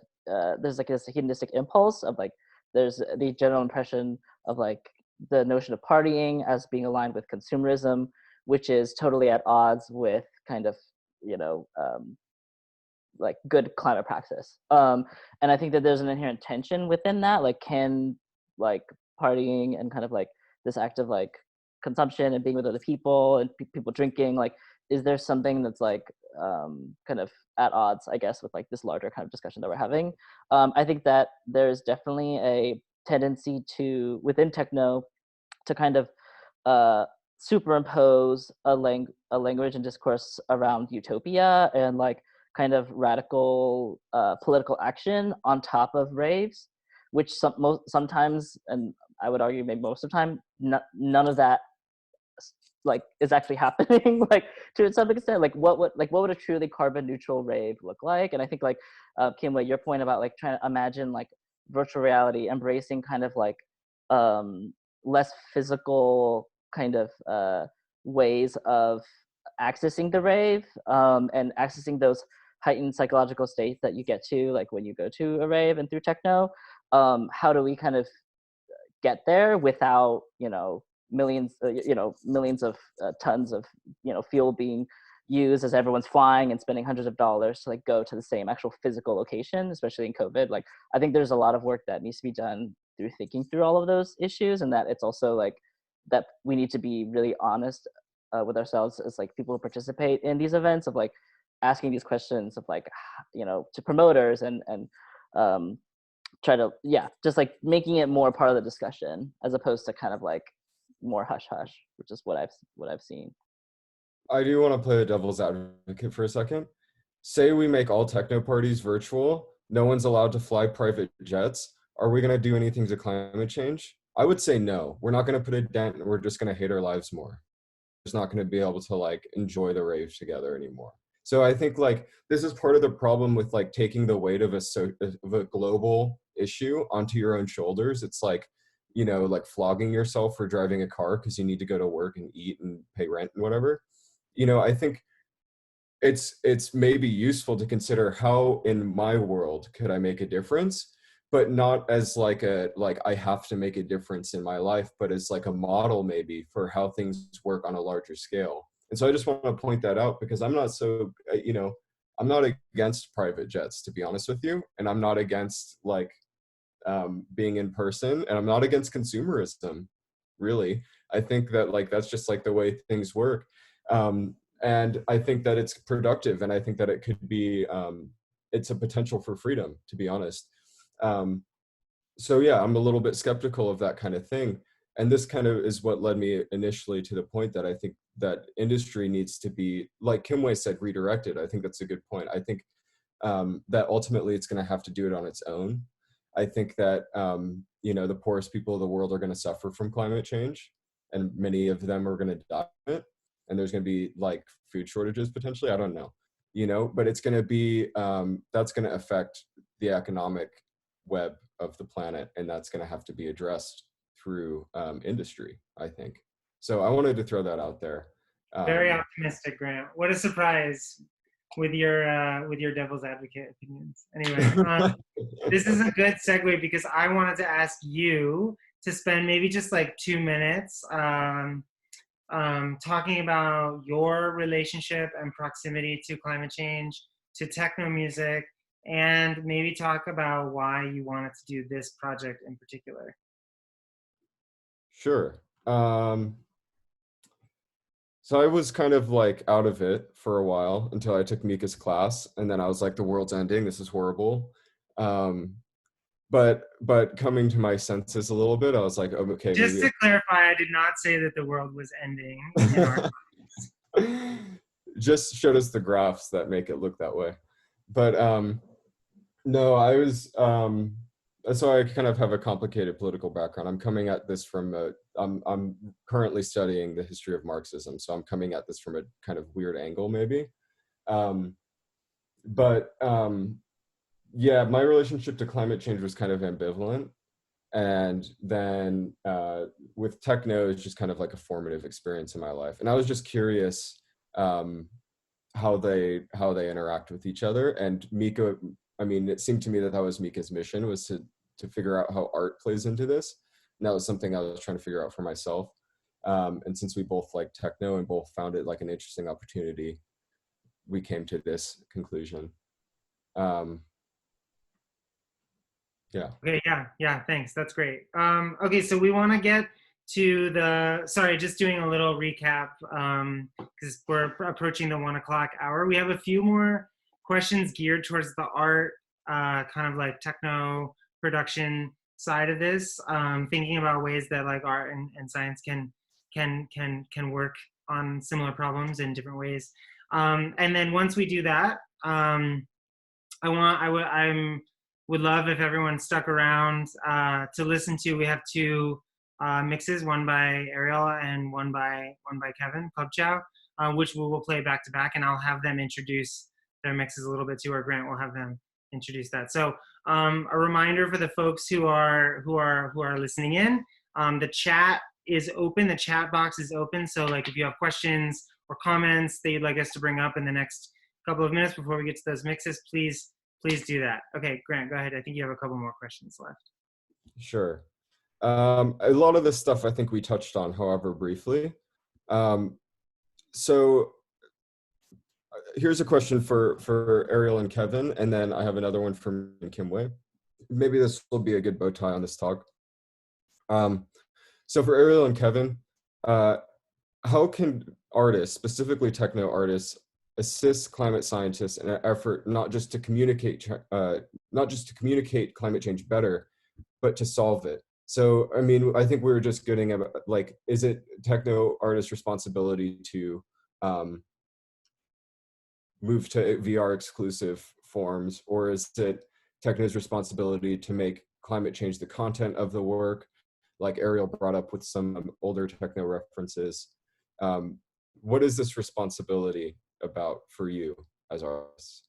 there's like this hedonistic impulse of like there's the general impression of like the notion of partying as being aligned with consumerism, which is totally at odds with kind of you know like good climate practice. And I think that there's an inherent tension within that. Like, can like partying and kind of like this act of like consumption and being with other people and people drinking, like, is there something that's like kind of at odds, I guess, with like this larger kind of discussion that we're having? I think that there's definitely a tendency to within techno to kind of superimpose a language and discourse around utopia and like kind of radical political action on top of raves, which sometimes, and I would argue maybe most of the time, none of that like is actually happening, like to some extent, like what would a truly carbon neutral rave look like? And I think like Kimwei, your point about like trying to imagine like virtual reality embracing kind of like less physical kind of ways of accessing the rave, and accessing those heightened psychological states that you get to like when you go to a rave and through techno. How do we kind of get there without millions millions of tons of fuel being used as everyone's flying and spending hundreds of dollars to like go to the same actual physical location, especially in COVID. Like I think there's a lot of work that needs to be done through thinking through all of those issues, and that it's also like that we need to be really honest with ourselves as like people who participate in these events, of like asking these questions of like to promoters and try to just like making it more part of the discussion as opposed to kind of like more hush hush, which is what I've seen. I do want to play the devil's advocate for a second. Say we make all techno parties virtual, no one's allowed to fly private jets. Are we going to do anything to climate change? I would say no. We're not going to put a dent, and we're just going to hate our lives more. We're just not going to be able to like enjoy the rave together anymore. So I think like this is part of the problem with like taking the weight of a global issue onto your own shoulders. It's like, like flogging yourself for driving a car because you need to go to work and eat and pay rent and whatever. I think it's maybe useful to consider how in my world could I make a difference, but not as like I have to make a difference in my life, but as like a model maybe for how things work on a larger scale. And so I just want to point that out because I'm not so, I'm not against private jets, to be honest with you. And I'm not against like being in person, and I'm not against consumerism, really. I think that like, that's just like the way things work. And I think that it's productive, and I think that it could be, it's a potential for freedom, to be honest. So yeah, I'm a little bit skeptical of that kind of thing. And this kind of is what led me initially to the point that I think that industry needs to be, like Kimwei said, redirected. I think that's a good point. I think that ultimately it's going to have to do it on its own. I think that, the poorest people of the world are going to suffer from climate change, and many of them are going to die from it. And there's going to be like food shortages potentially. I don't know, but it's going to be, that's going to affect the economic web of the planet. And that's going to have to be addressed through industry, I think. So I wanted to throw that out there. Very optimistic, Grant. What a surprise with your devil's advocate opinions. Anyway, this is a good segue because I wanted to ask you to spend maybe just like 2 minutes talking about your relationship and proximity to climate change, to techno music, and maybe talk about why you wanted to do this project in particular. Sure. So I was kind of like out of it for a while until I took Mika's class, and then I was like, the world's ending, this is horrible. But coming to my senses a little bit, I was like, oh, okay. Just to clarify, I did not say that the world was ending in our just showed us the graphs that make it look that way. But no, I was so I kind of have a complicated political background. I'm coming at this from I'm currently studying the history of Marxism, so I'm coming at this from a kind of weird angle maybe. Yeah, my relationship to climate change was kind of ambivalent. And then with techno, it's just kind of like a formative experience in my life. And I was just curious how they interact with each other. And Mika, I mean, it seemed to me that was Mika's mission, was to figure out how art plays into this. And that was something I was trying to figure out for myself. And since we both like techno and both found it like an interesting opportunity, we came to this conclusion. Yeah. Okay, yeah, thanks. That's great. Okay, so we want to get to sorry, just doing a little recap because we're approaching the 1 o'clock hour. We have a few more questions geared towards the art, kind of like techno production side of this, thinking about ways that like art and science can work on similar problems in different ways. And then once we do that, I would love if everyone stuck around to listen to. We have two mixes, one by Ariel and one by Kevin, Club Chow, which we will play back to back, and I'll have them introduce their mixes a little bit too, or Grant will have them introduce that. So a reminder for the folks who are listening in, the chat is open, the chat box is open. So like if you have questions or comments that you'd like us to bring up in the next couple of minutes before we get to those mixes, please do that. Okay, Grant, go ahead. I think you have a couple more questions left. Sure. A lot of this stuff I think we touched on, however, briefly. So here's a question for Ariel and Kevin, and then I have another one from Kimwei. Maybe this will be a good bow tie on this talk. So for Ariel and Kevin, how can artists, specifically techno artists, assist climate scientists in an effort not just to communicate climate change better, but to solve it? So, I mean, I think we were just getting about, like, is it techno artists' responsibility to move to VR exclusive forms, or is it techno's responsibility to make climate change the content of the work, like Ariel brought up with some older techno references? What is this responsibility about for you as artists?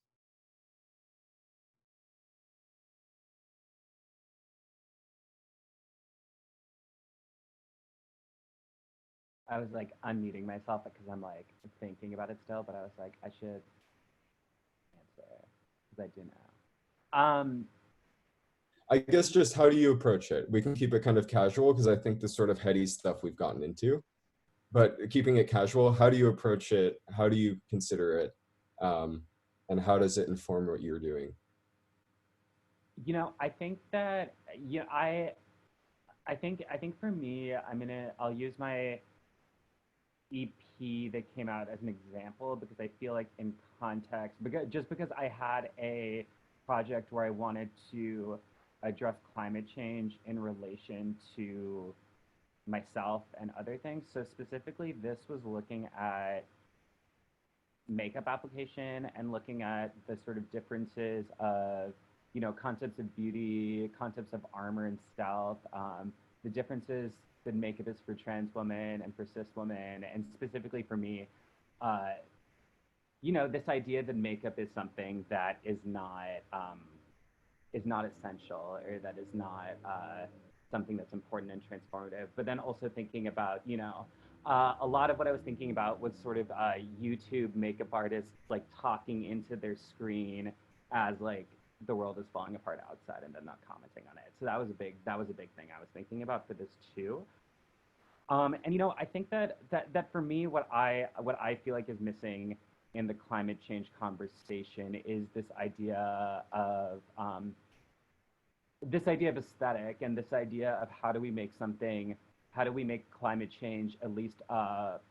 I was like unmuting myself because I'm like thinking about it still, but I was like, I should answer because I do know. I guess just how do you approach it? We can keep it kind of casual because I think the sort of heady stuff we've gotten into, but keeping it casual, how do you approach it? How do you consider it? And how does it inform what you're doing? You know, I think that, yeah, I think for me, I'll use my EP that came out as an example because I feel like in context, because I had a project where I wanted to address climate change in relation to myself and other things. So specifically, this was looking at makeup application and looking at the sort of differences of, you know, concepts of beauty, concepts of armor and stealth, the differences that makeup is for trans women and for cis women, and specifically for me, you know, this idea that makeup is something that is not essential, or that is not something that's important and transformative. But then also thinking about, you know, a lot of what I was thinking about was sort of YouTube makeup artists like talking into their screen as like the world is falling apart outside and then not commenting on it. So that was a big thing I was thinking about for this too. And you know, I think that for me, what I feel like is missing in the climate change conversation is this idea of aesthetic, and this idea of how do we make climate change at least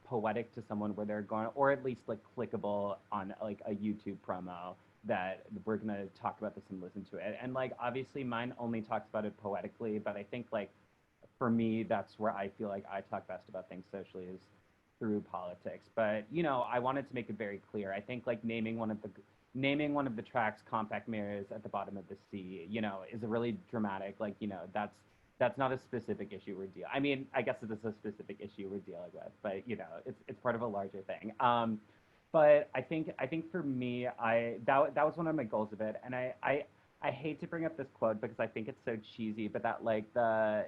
poetic to someone, where they're going, or at least like clickable on like a YouTube promo that we're gonna talk about this and listen to it. And like obviously mine only talks about it poetically, but I think like for me that's where I feel like I talk best about things socially, is through politics. But you know, I wanted to make it very clear. I think like naming one of the tracks Compact Mirrors at the Bottom of the Sea, you know, is a really dramatic, like, you know, that's not a specific issue we're dealing. I mean, I guess it is a specific issue we're dealing with, but you know, it's part of a larger thing. But I think for me, that was one of my goals of it, and I hate to bring up this quote because I think it's so cheesy, but that like the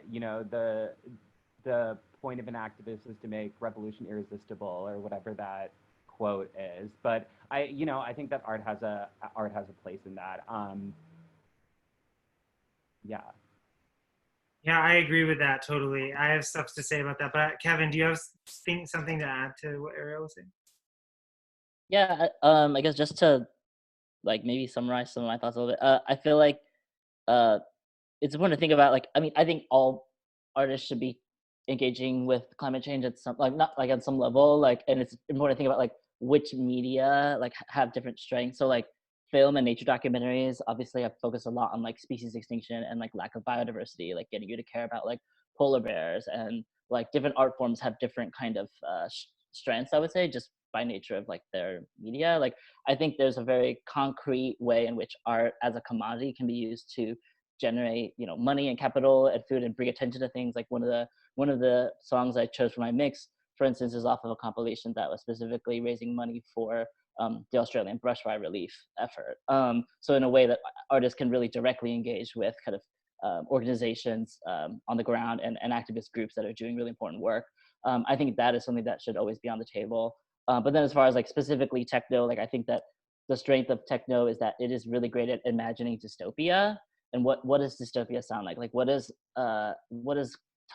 point of an activist is to make revolution irresistible, or whatever that quote is. But I think that art has a place in that. Yeah. Yeah, I agree with that totally. I have stuff to say about that. But Kevin, do you have something to add to what Ariel was saying? Yeah, I guess just to like maybe summarize some of my thoughts a little bit. I feel like it's important to think about, like, I mean, I think all artists should be engaging with climate change at some, like, not like on some level, like, and it's important to think about like which media like have different strengths. So like film and nature documentaries obviously have focused a lot on like species extinction and like lack of biodiversity, like getting you to care about like polar bears, and like different art forms have different kind of strengths, I would say, just by nature of like their media. Like I think there's a very concrete way in which art as a commodity can be used to generate, you know, money and capital and food and bring attention to things. Like one of the one of the songs I chose for my mix, for instance, is off of a compilation that was specifically raising money for the Australian brushfire relief effort. So in a way that artists can really directly engage with kind of organizations on the ground and activist groups that are doing really important work. I think that is something that should always be on the table. But then as far as like specifically techno, like I think that the strength of techno is that it is really great at imagining dystopia. And what does dystopia sound like? Like what does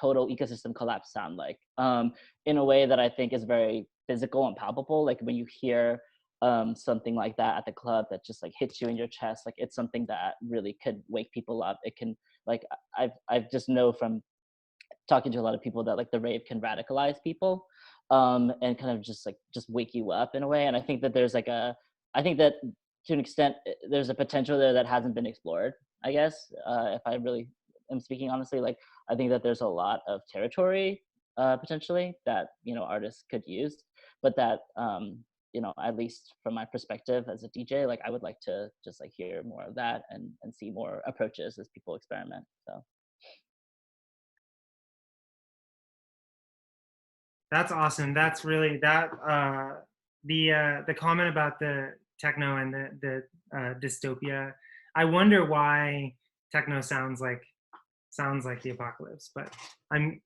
total ecosystem collapse sound like? In a way that I think is very physical and palpable. Like when you hear something like that at the club that just like hits you in your chest, like it's something that really could wake people up. It can, like I've just know from talking to a lot of people that like the rave can radicalize people and kind of just wake you up in a way. And I think that I think that to an extent there's a potential there that hasn't been explored, I guess, if I really am speaking honestly. Like I think that there's a lot of territory potentially that, you know, artists could use, but that you know, at least from my perspective as a DJ, like I would like to just like hear more of that and see more approaches as people experiment. So That's awesome. That's really that the comment about the techno and the dystopia. I wonder why techno sounds like the apocalypse, but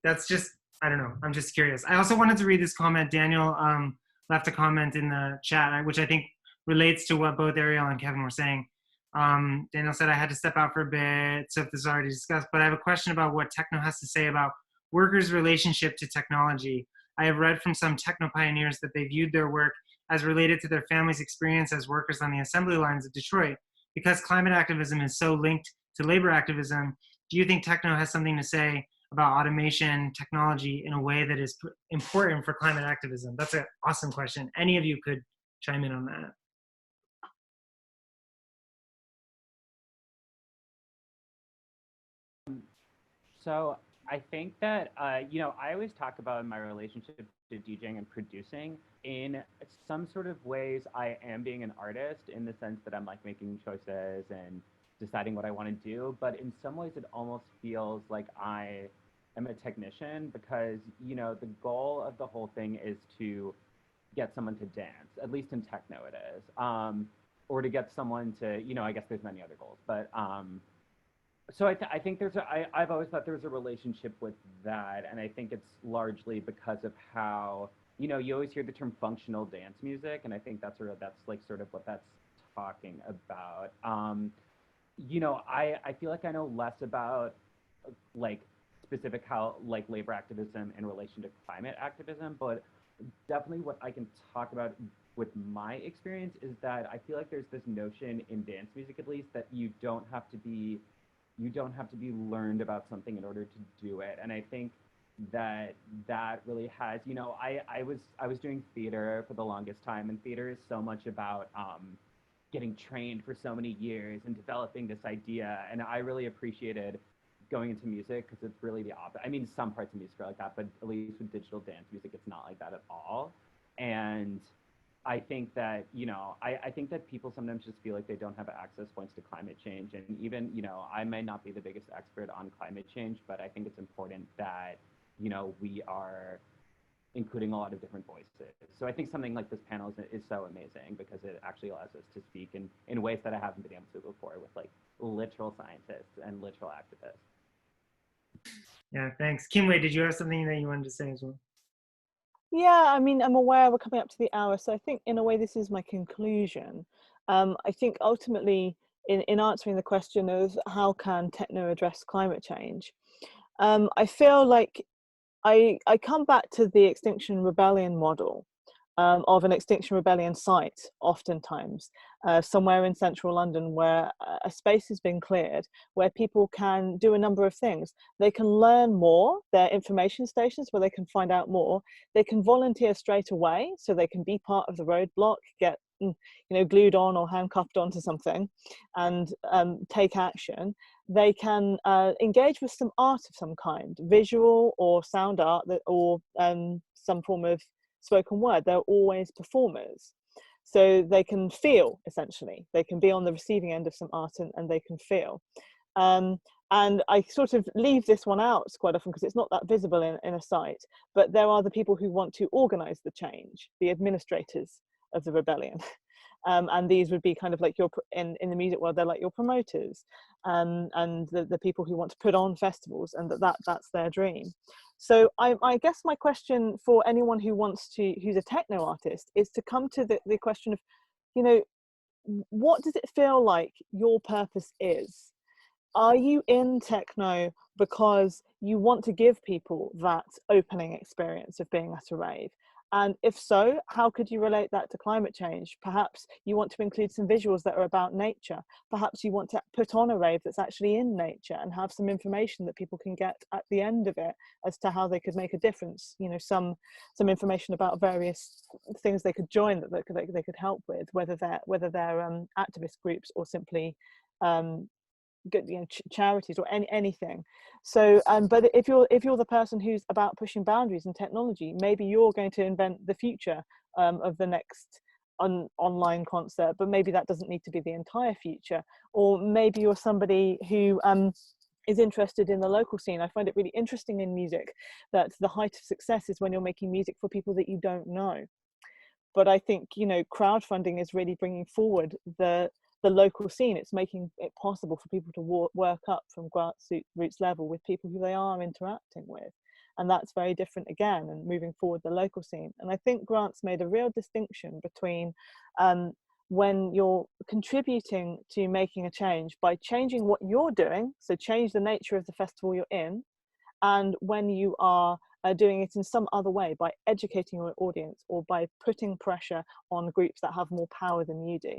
that's just, I don't know. I'm just curious. I also wanted to read this comment. Daniel left a comment in the chat, which I think relates to what both Ariel and Kevin were saying. Daniel said, I had to step out for a bit, so if this is already discussed, but I have a question about what techno has to say about workers' relationship to technology. I have read from some techno pioneers that they viewed their work as related to their family's experience as workers on the assembly lines of Detroit. Because climate activism is so linked to labor activism, do you think techno has something to say about automation technology in a way that is important for climate activism? That's an awesome question. Any of you could chime in on that. So I think that, you know, I always talk about my relationship to DJing and producing. In some sort of ways, I am being an artist in the sense that I'm like making choices and deciding what I want to do. But in some ways, it almost feels like I am a technician because, you know, the goal of the whole thing is to get someone to dance, at least in techno it is, or to get someone to, you know, I guess there's many other goals, but so I think I've always thought there's a relationship with that, and I think it's largely because of how, you know, you always hear the term functional dance music, and I think that's like sort of what that's talking about. You know, I feel like I know less about like specific how like labor activism in relation to climate activism, but definitely what I can talk about with my experience is that I feel like there's this notion in dance music, at least, that you don't have to be learned about something in order to do it. And I think that really has, you know, I was doing theater for the longest time, and theater is so much about getting trained for so many years and developing this idea. And I really appreciated going into music because it's really the opposite. I mean, some parts of music are like that, but at least with digital dance music, it's not like that at all. And I think that, you know, I think that people sometimes just feel like they don't have access points to climate change. And even, you know, I may not be the biggest expert on climate change, but I think it's important that, you know, we are including a lot of different voices. So I think something like this panel is so amazing because it actually allows us to speak in ways that I haven't been able to before with like literal scientists and literal activists. Yeah, thanks. Kimwei, did you have something that you wanted to say as well? Yeah, I mean, I'm aware we're coming up to the hour, so I think in a way this is my conclusion. I think ultimately in answering the question of how can techno address climate change, I feel like I come back to the Extinction Rebellion model of an Extinction Rebellion site, oftentimes, somewhere in central London where a space has been cleared, where people can do a number of things. They can learn more, they're information stations where they can find out more. They can volunteer straight away, so they can be part of the roadblock, get glued on or handcuffed onto something and take action. They can engage with some art of some kind, visual or sound art, or some form of spoken word. They're always performers, so they can feel, essentially. They can be on the receiving end of some art and they can feel. And I sort of leave this one out quite often because it's not that visible in a site, but there are the people who want to organize the change, the administrators of the rebellion. And these would be kind of like in the music world, they're like your promoters, and the people who want to put on festivals, and that's their dream. So I guess my question for anyone who's a techno artist is to come to the question of, you know, what does it feel like your purpose is? Are you in techno because you want to give people that opening experience of being at a rave? And if so, how could you relate that to climate change? Perhaps you want to include some visuals that are about nature. Perhaps you want to put on a rave that's actually in nature and have some information that people can get at the end of it as to how they could make a difference. You know, some information about various things they could join that they could help with, whether they're activist groups or simply charities or anything. So but if you're the person who's about pushing boundaries in technology, maybe you're going to invent the future of the next online concert, but maybe that doesn't need to be the entire future. Or maybe you're somebody who is interested in the local scene. I find it really interesting in music that the height of success is when you're making music for people that you don't know. But I think, you know, crowdfunding is really bringing forward the local scene. It's making it possible for people to work up from grassroots level with people who they are interacting with. And that's very different again, and moving forward the local scene. And I think Grant's made a real distinction between when you're contributing to making a change by changing what you're doing, so change the nature of the festival you're in, and when you are doing it in some other way by educating your audience or by putting pressure on groups that have more power than you do.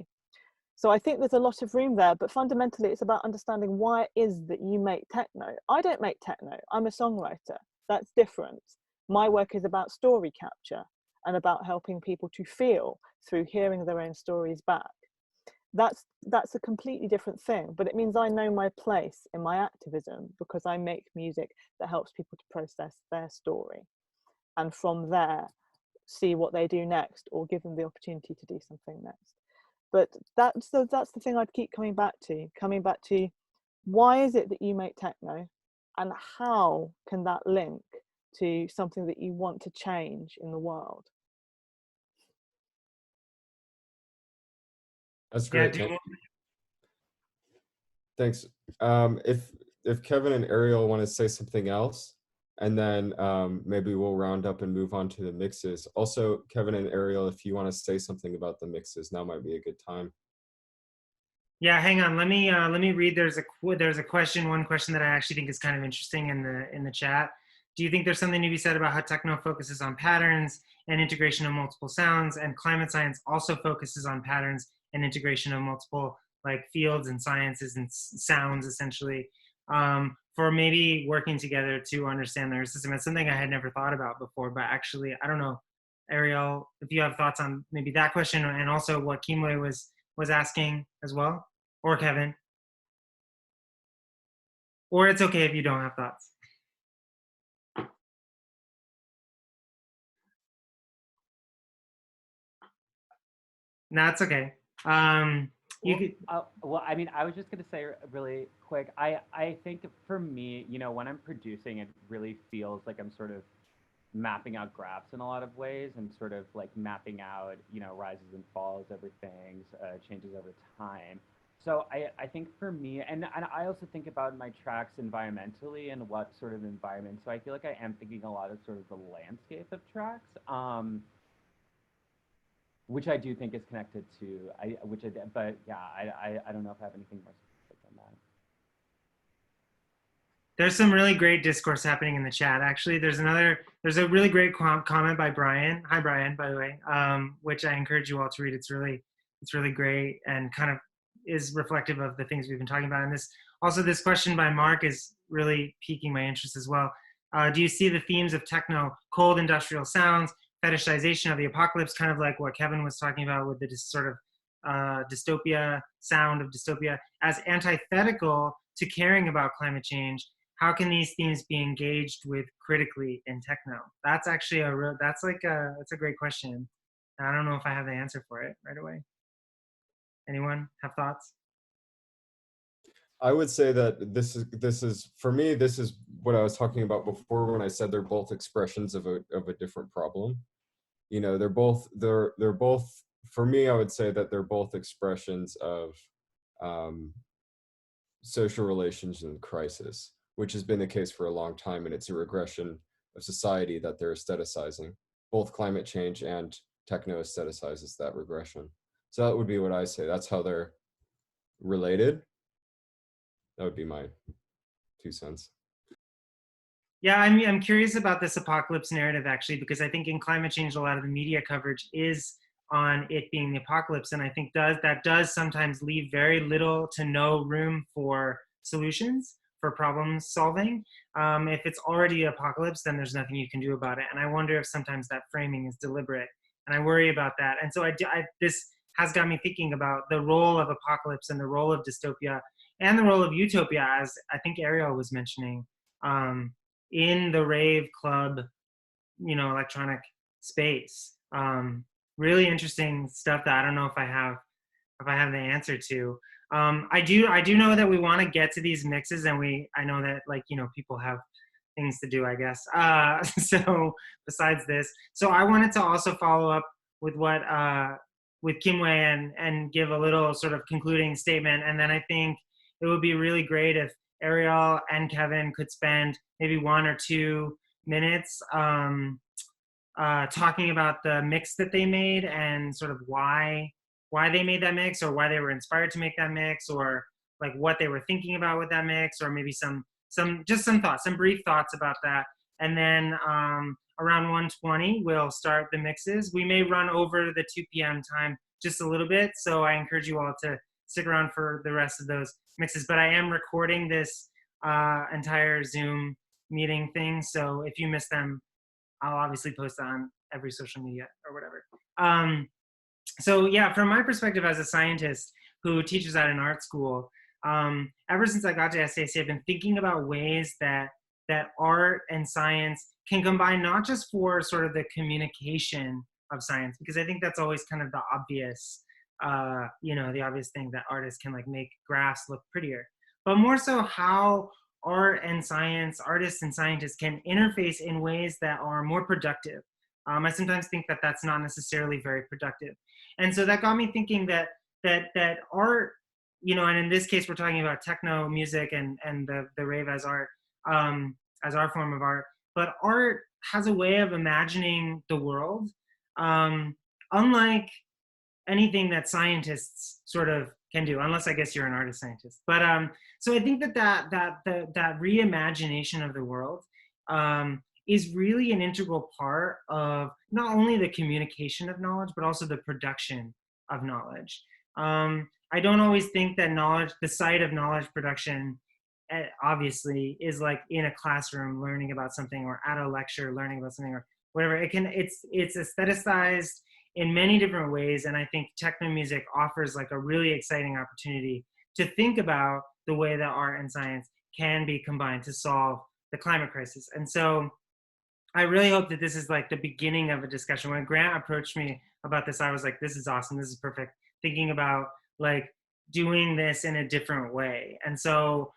So I think there's a lot of room there, but fundamentally it's about understanding why it is that you make techno. I don't make techno, I'm a songwriter. That's different. My work is about story capture and about helping people to feel through hearing their own stories back. That's a completely different thing, but it means I know my place in my activism because I make music that helps people to process their story, and from there see what they do next or give them the opportunity to do something next. But that's the thing I'd keep coming back to. Why is it that you make techno, and how can that link to something that you want to change in the world? That's Yeah, great. Thanks. If Kevin and Ariel want to say something else, and then maybe we'll round up and move on to the mixes. Also, Kevin and Ariel, if you want to say something about the mixes, now might be a good time. Yeah, hang on. Let me read. There's a question. One question that I actually think is kind of interesting in the chat. Do you think there's something to be said about how techno focuses on patterns and integration of multiple sounds, and climate science also focuses on patterns and integration of multiple like fields and sciences and sounds essentially, for maybe working together to understand their system? It's something I had never thought about before, but actually, I don't know, Ariel, if you have thoughts on maybe that question and also what Kimwei was asking as well, or Kevin, or it's okay if you don't have thoughts. That's okay. You could. Well, I mean, I was just going to say really quick, I think for me, you know, when I'm producing, it really feels like I'm sort of mapping out graphs in a lot of ways, and sort of like mapping out, you know, rises and falls, everything, changes over time. So I think for me, and I also think about my tracks environmentally and what sort of environment. So I feel like I am thinking a lot of sort of the landscape of tracks. Which I do think is connected to, but yeah, I don't know if I have anything more specific on that. There's some really great discourse happening in the chat. Actually, there's a really great comment by Brian. Hi, Brian, by the way, which I encourage you all to read. It's really great and kind of is reflective of the things we've been talking about. And this question by Mark is really piquing my interest as well. Do you see the themes of techno, cold industrial sounds, fetishization of the apocalypse, kind of like what Kevin was talking about with the sort of dystopia, sound of dystopia, as antithetical to caring about climate change? How can these themes be engaged with critically in techno? That's actually that's a great question. I don't know if I have the answer for it right away. Anyone have thoughts? I would say that this is for me, this is what I was talking about before when I said they're both expressions of a different problem. You know, they're both, for me, I would say that they're both expressions of um, social relations in crisis, which has been the case for a long time, and it's a regression of society that they're aestheticizing. Both climate change and techno aestheticizes that regression. So that would be what I say. That's how they're related. That would be my 2 cents. Yeah, I'm curious about this apocalypse narrative actually, because I think in climate change, a lot of the media coverage is on it being the apocalypse, and I think that does sometimes leave very little to no room for solutions, for problem solving. If it's already apocalypse, then there's nothing you can do about it, and I wonder if sometimes that framing is deliberate, and I worry about that. And so this has got me thinking about the role of apocalypse and the role of dystopia and the role of utopia, as I think Ariel was mentioning. In the rave club, electronic space. Really interesting stuff that I don't know if I have the answer to. I do know that we want to get to these mixes, and I know that people have things to do, I guess. So besides this, so I wanted to also follow up with what with Kimwei and give a little sort of concluding statement, and then I think it would be really great if Ariel and Kevin could spend maybe 1 or 2 minutes talking about the mix that they made and sort of why they made that mix, or why they were inspired to make that mix, or like what they were thinking about with that mix, or maybe some thoughts, some brief thoughts about that. And then around 1:20 we'll start the mixes. We may run over the 2 p.m. time just a little bit, so I encourage you all to stick around for the rest of those mixes. But I am recording this entire Zoom meeting thing, so if you miss them, I'll obviously post on every social media or whatever. So yeah, from my perspective as a scientist who teaches at an art school, ever since I got to SAIC, I've been thinking about ways that art and science can combine, not just for sort of the communication of science, because I think that's always kind of the obvious, the obvious thing, that artists can like make graphs look prettier, but more so how art and science, artists and scientists can interface in ways that are more productive. I sometimes think that that's not necessarily very productive. And so that got me thinking that art, and in this case, we're talking about techno music and the rave as art, as our form of art. But art has a way of imagining the world, unlike anything that scientists sort of can do, unless I guess you're an artist scientist. But so I think that reimagination of the world is really an integral part of not only the communication of knowledge, but also the production of knowledge. I don't always think that knowledge, the site of knowledge production, obviously is like in a classroom learning about something, or at a lecture learning about something, or whatever. It's aestheticized in many different ways, and I think techno music offers like a really exciting opportunity to think about the way that art and science can be combined to solve the climate crisis. And so I really hope that this is like the beginning of a discussion. When Grant approached me about this, I was like, this is awesome, this is perfect. Thinking about like doing this in a different way. And so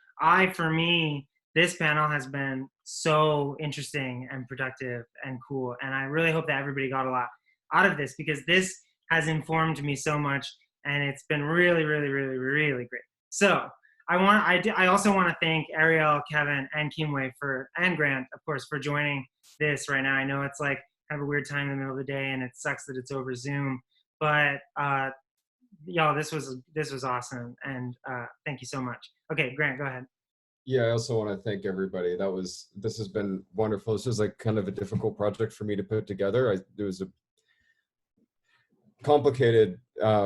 for me, this panel has been so interesting and productive and cool. And I really hope that everybody got a lot out of this, because this has informed me so much, and it's been really, really, really, really great. So I also want to thank Ariel, Kevin, and Kimwei and Grant, of course, for joining this right now. I know it's like kind of a weird time in the middle of the day, and it sucks that it's over Zoom, but y'all, this was awesome, and thank you so much. Okay, Grant, go ahead. Yeah, I also want to thank everybody. This has been wonderful. This was like kind of a difficult project for me to put together. It was a complicated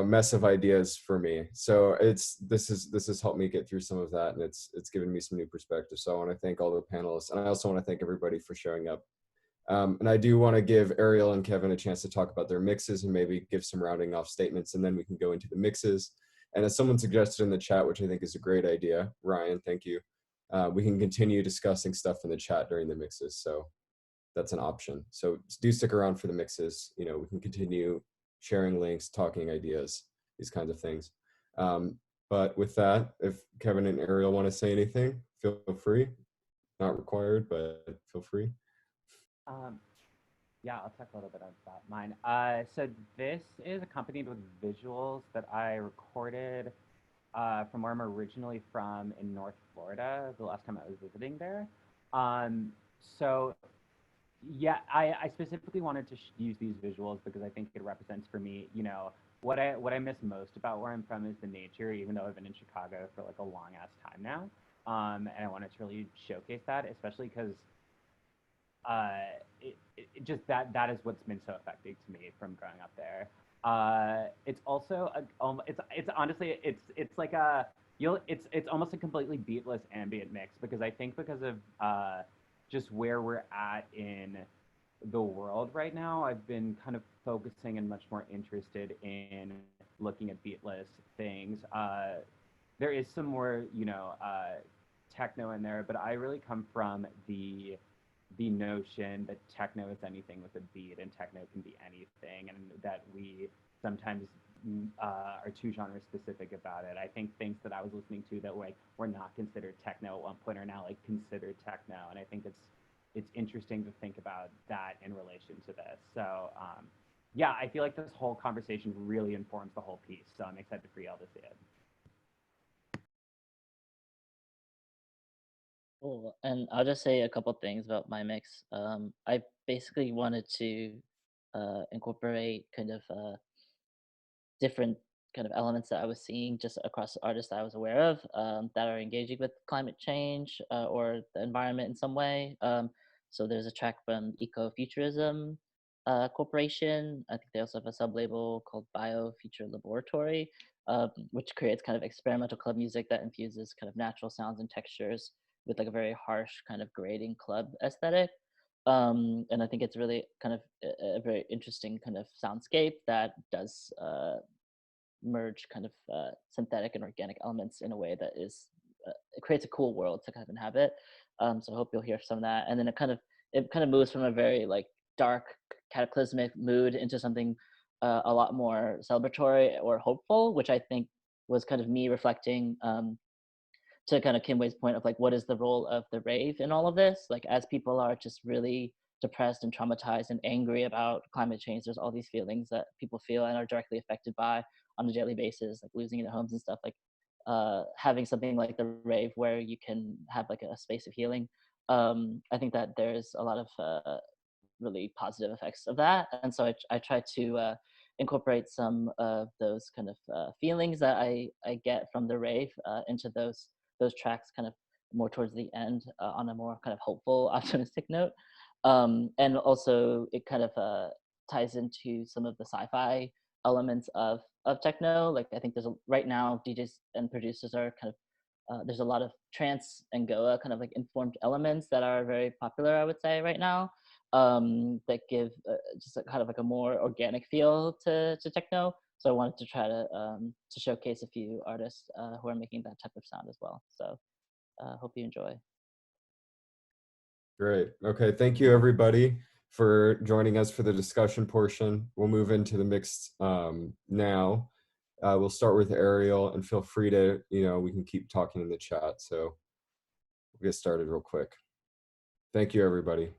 mess of ideas for me. So this has helped me get through some of that, and it's given me some new perspective. So I want to thank all the panelists, and I also want to thank everybody for showing up. And I do want to give Ariel and Kevin a chance to talk about their mixes and maybe give some rounding off statements, and then we can go into the mixes. And as someone suggested in the chat, which I think is a great idea, Ryan, thank you. We can continue discussing stuff in the chat during the mixes. So that's an option. So do stick around for the mixes. We can continue sharing links, talking ideas, these kinds of things. But with that, if Kevin and Ariel want to say anything, feel free. Not required, but feel free. Yeah, I'll talk a little bit about mine. So this is accompanied with visuals that I recorded from where I'm originally from in North Florida, the last time I was visiting there. So yeah, I specifically wanted to use these visuals because I think it represents for me, you know, what I miss most about where I'm from is the nature, even though I've been in Chicago for like a long ass time now. And I wanted to really showcase that, especially because it just that is what's been so effective to me from growing up there. It's also it's honestly it's like a it's almost a completely beatless ambient mix because I think because of just where we're at in the world right now, I've been kind of focusing and much more interested in looking at beatless things. There is some more, you know, techno in there, but I really come from the notion that techno is anything with a beat and techno can be anything, and that we sometimes are too genre specific about it. I think things that I was listening to that like were not considered techno at one point are now like considered techno, and I think it's interesting to think about that in relation to this. So yeah, I feel like this whole conversation really informs the whole piece. So I'm excited for y'all to see it. Cool. And I'll just say a couple things about my mix. I basically wanted to incorporate kind of different kind of elements that I was seeing just across the artists that I was aware of that are engaging with climate change or the environment in some way. So there's a track from Ecofuturism Corporation. I think they also have a sub-label called Bio Future Laboratory, which creates kind of experimental club music that infuses kind of natural sounds and textures with like a very harsh kind of grading club aesthetic. And I think it's really kind of a very interesting kind of soundscape that does merge kind of synthetic and organic elements in a way that is it creates a cool world to kind of inhabit. So I hope you'll hear some of that, and then it kind of moves from a very like dark cataclysmic mood into something a lot more celebratory or hopeful, which I think was kind of me reflecting to kind of Kimwei's point of like, what is the role of the rave in all of this? Like, as people are just really depressed and traumatized and angry about climate change, there's all these feelings that people feel and are directly affected by on a daily basis, like losing their homes and stuff. Like, having something like the rave where you can have like a space of healing. I think that there's a lot of really positive effects of that, and so I try to incorporate some of those kind of feelings that I get from the rave into those tracks kind of more towards the end on a more kind of hopeful, optimistic note. And also it kind of ties into some of the sci-fi elements of techno. Like I think right now DJs and producers are kind of there's a lot of trance and Goa kind of like informed elements that are very popular, I would say, right now, that give just kind of like a more organic feel to techno. So I wanted to try to showcase a few artists who are making that type of sound as well. So hope you enjoy. Great. Okay. Thank you, everybody, for joining us for the discussion portion. We'll move into the mix now. We'll start with Ariel, and feel free to, we can keep talking in the chat. So we'll get started real quick. Thank you, everybody.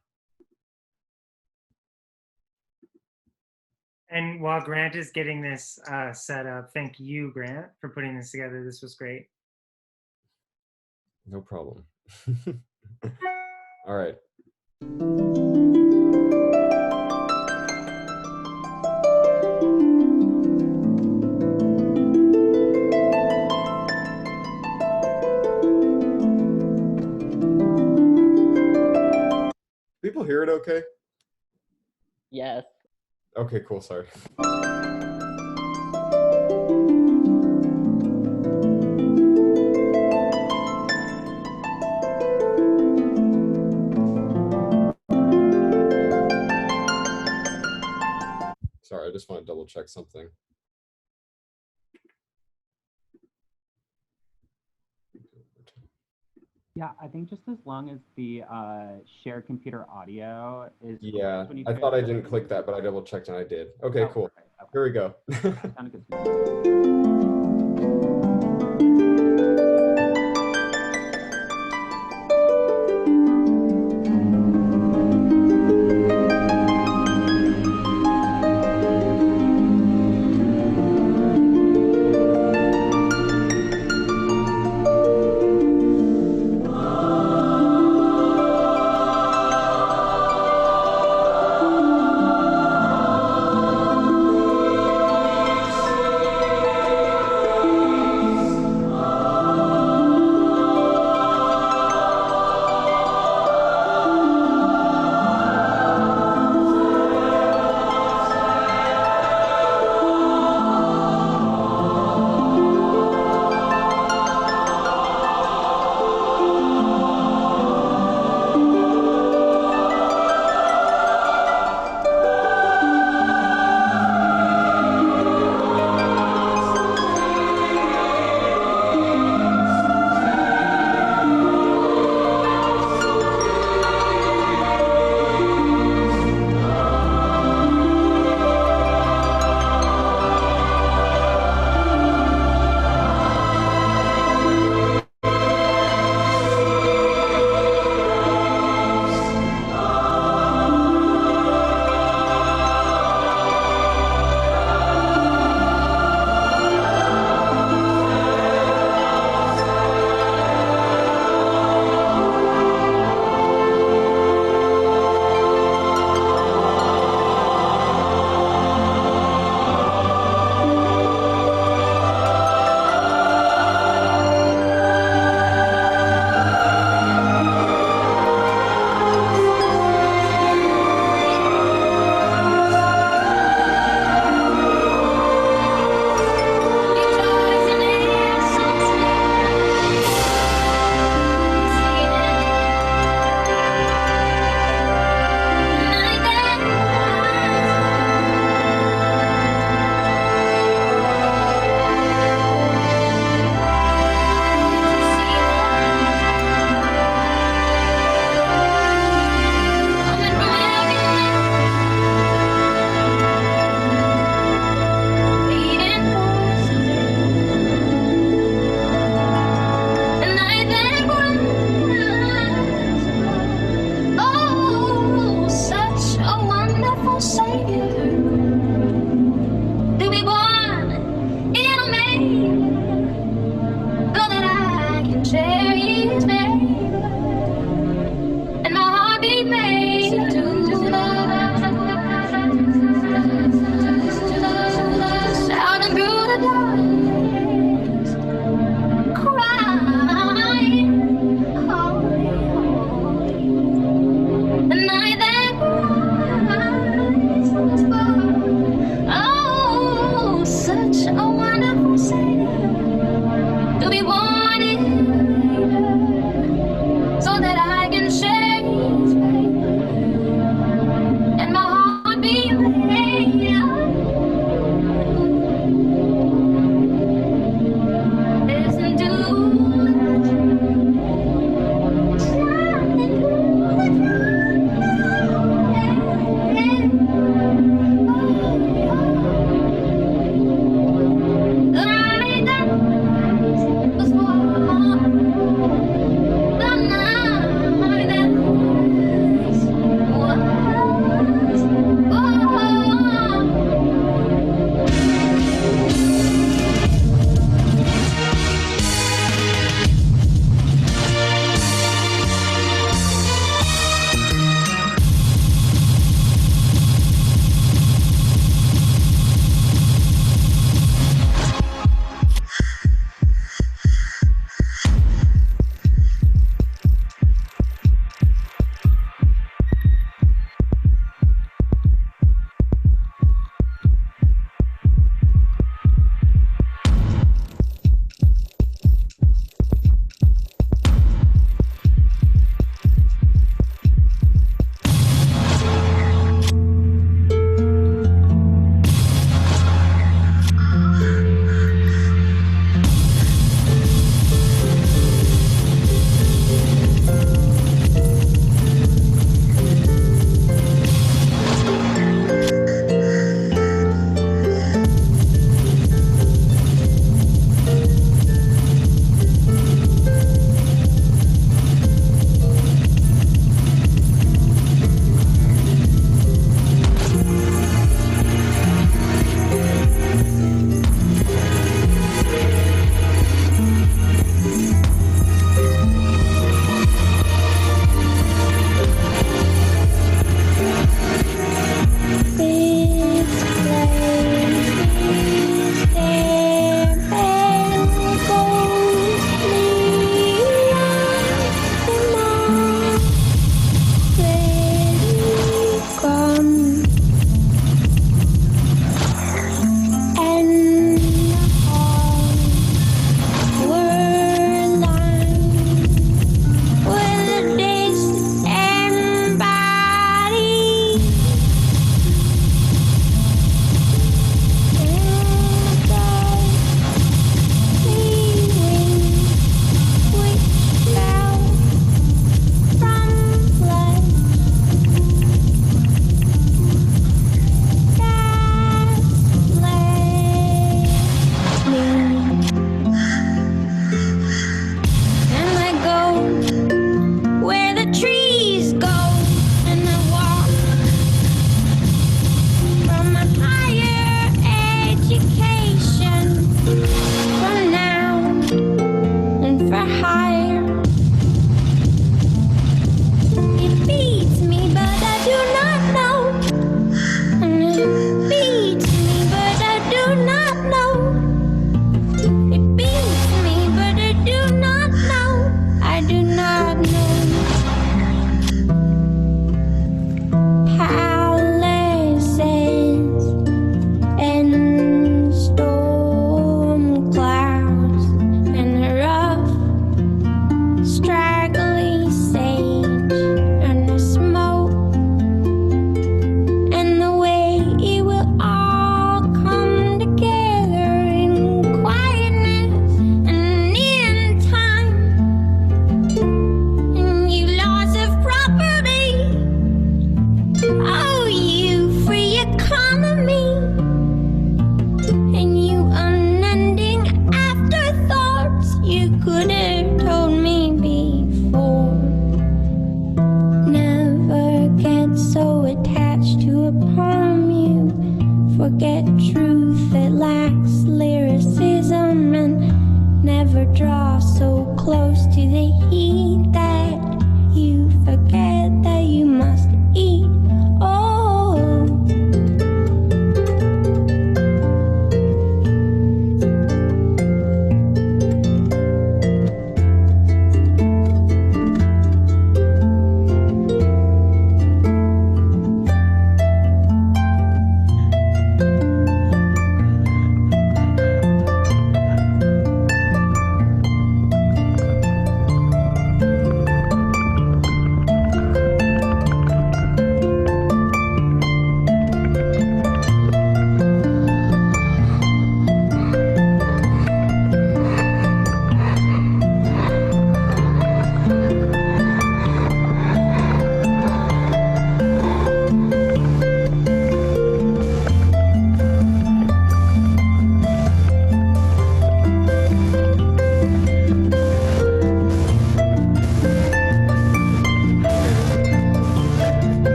And while Grant is getting this set up, thank you, Grant, for putting this together. This was great. No problem. All right. People hear it okay? Yes. Okay, cool. Sorry. Sorry, I just want to double check something. Yeah, I think just as long as the share computer audio is Yeah, when you I share thought I the didn't click screen. that, but I double checked and I did. Okay, Oh, cool. perfect. Okay. Here we go. Sounded good to me. forsaken to be born in a maid, so that I can share his name and my heart be made to love. Shouting through the darkness, crying, holy, holy. The night that cries was born.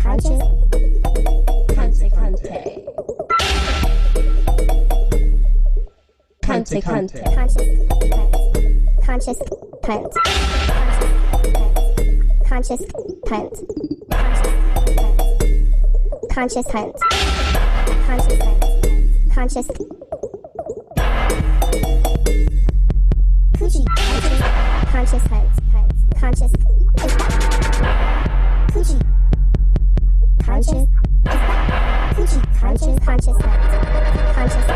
conscious, Kante conscious cunt, conscious cunt, conscious cunt, conscious coochie, conscious cunt, conscious coochie, conscious coochie, conscious cunt, conscious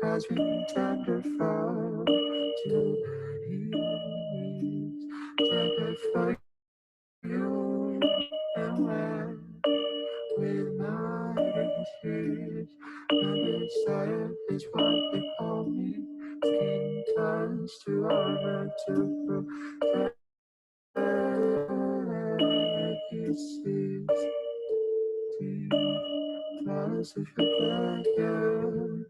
has been tender for too many years, tender for you and when with my tears, the desire is what they call me. Skin turns to armor to protect. He sees flawless if you're not here.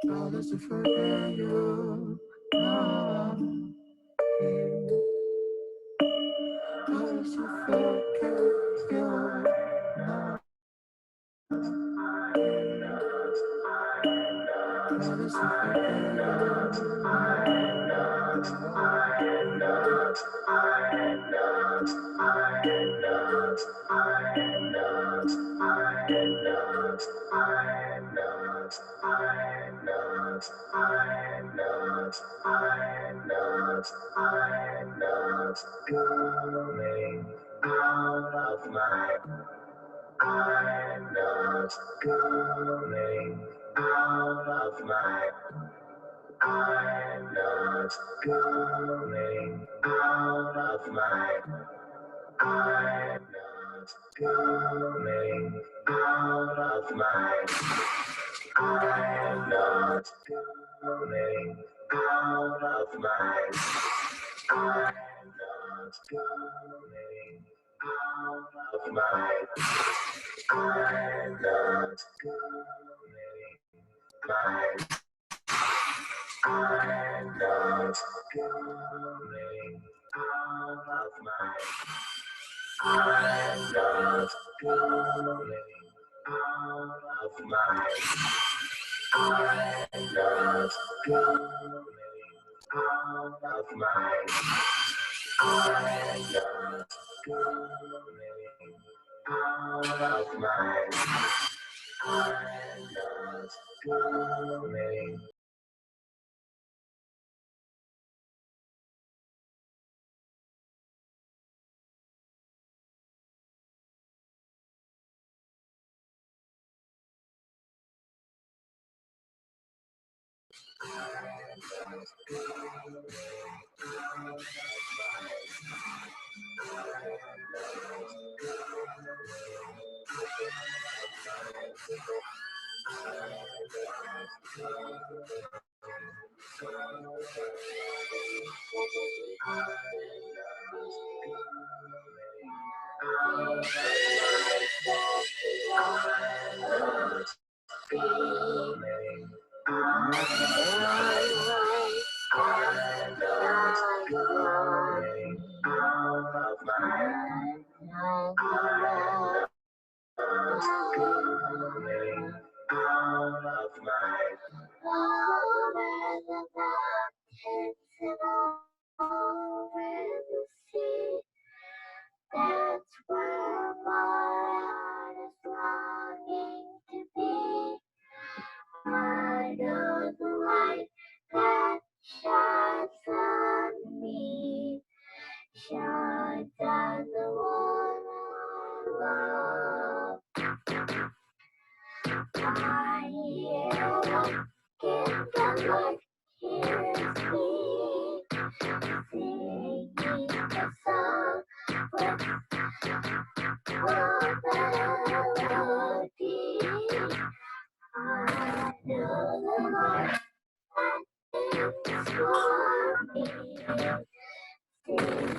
Flawless if you're not here. Flawless if you're not here. Flawless if you're coming out of my, I'm not coming out of my I'm not coming out of my. I'm not coming out of my. I'm not coming out of my. I'm not coming out of my. I'm not coming my. I'm not coming out of my. I'm not coming out of my. I'm not coming out of my. I'm not coming out of my. I'm not coming. That's where my heart is longing to be. I know the light that shines on me shines on the one I love. I hear in the light, hears me singing the song with melody. I know the light that is for me. Sing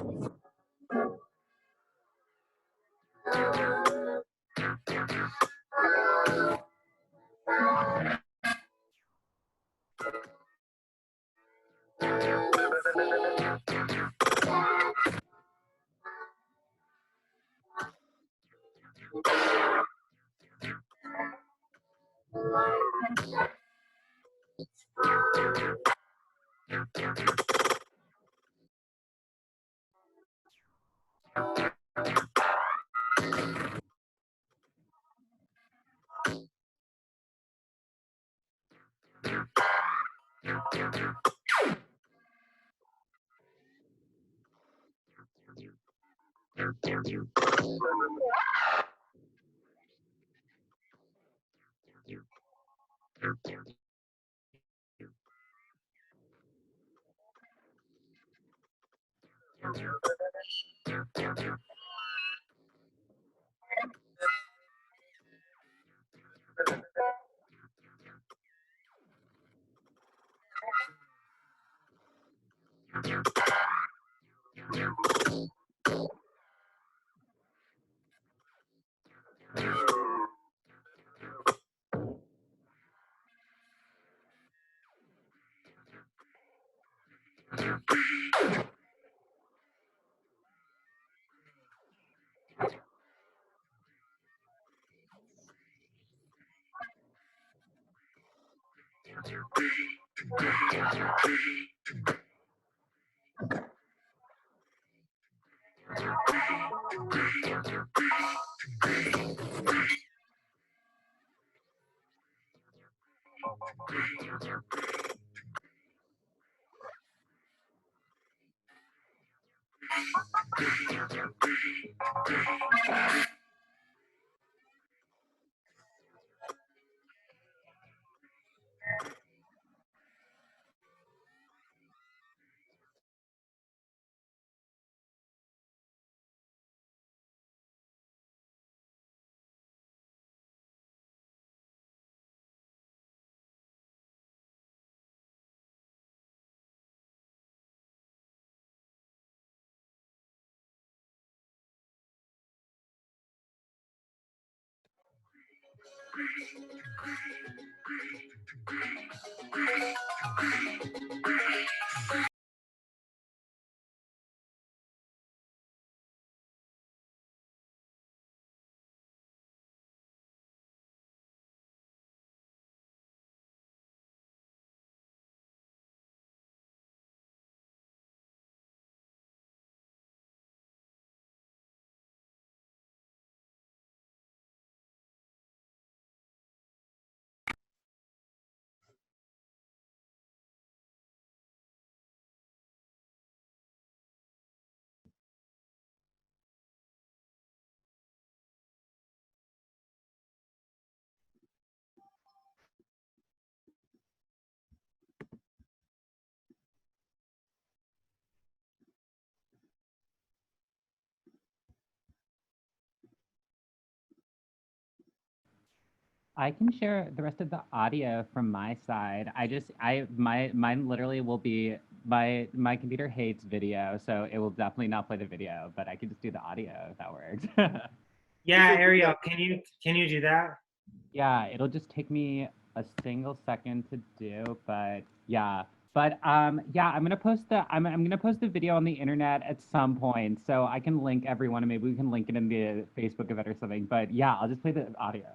I can share the rest of the audio from my side. Mine literally will be, my computer hates video, so it will definitely not play the video, but I can just do the audio if that works. Yeah, Ariel, can you do that? Yeah, it'll just take me a single second to do, but yeah. But yeah, I'm gonna post the video on the internet at some point, so I can link everyone, and maybe we can link it in the Facebook event or something. But yeah, I'll just play the audio.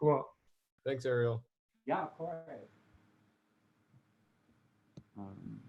Cool. Thanks, Ariel. Yeah, of course. Um,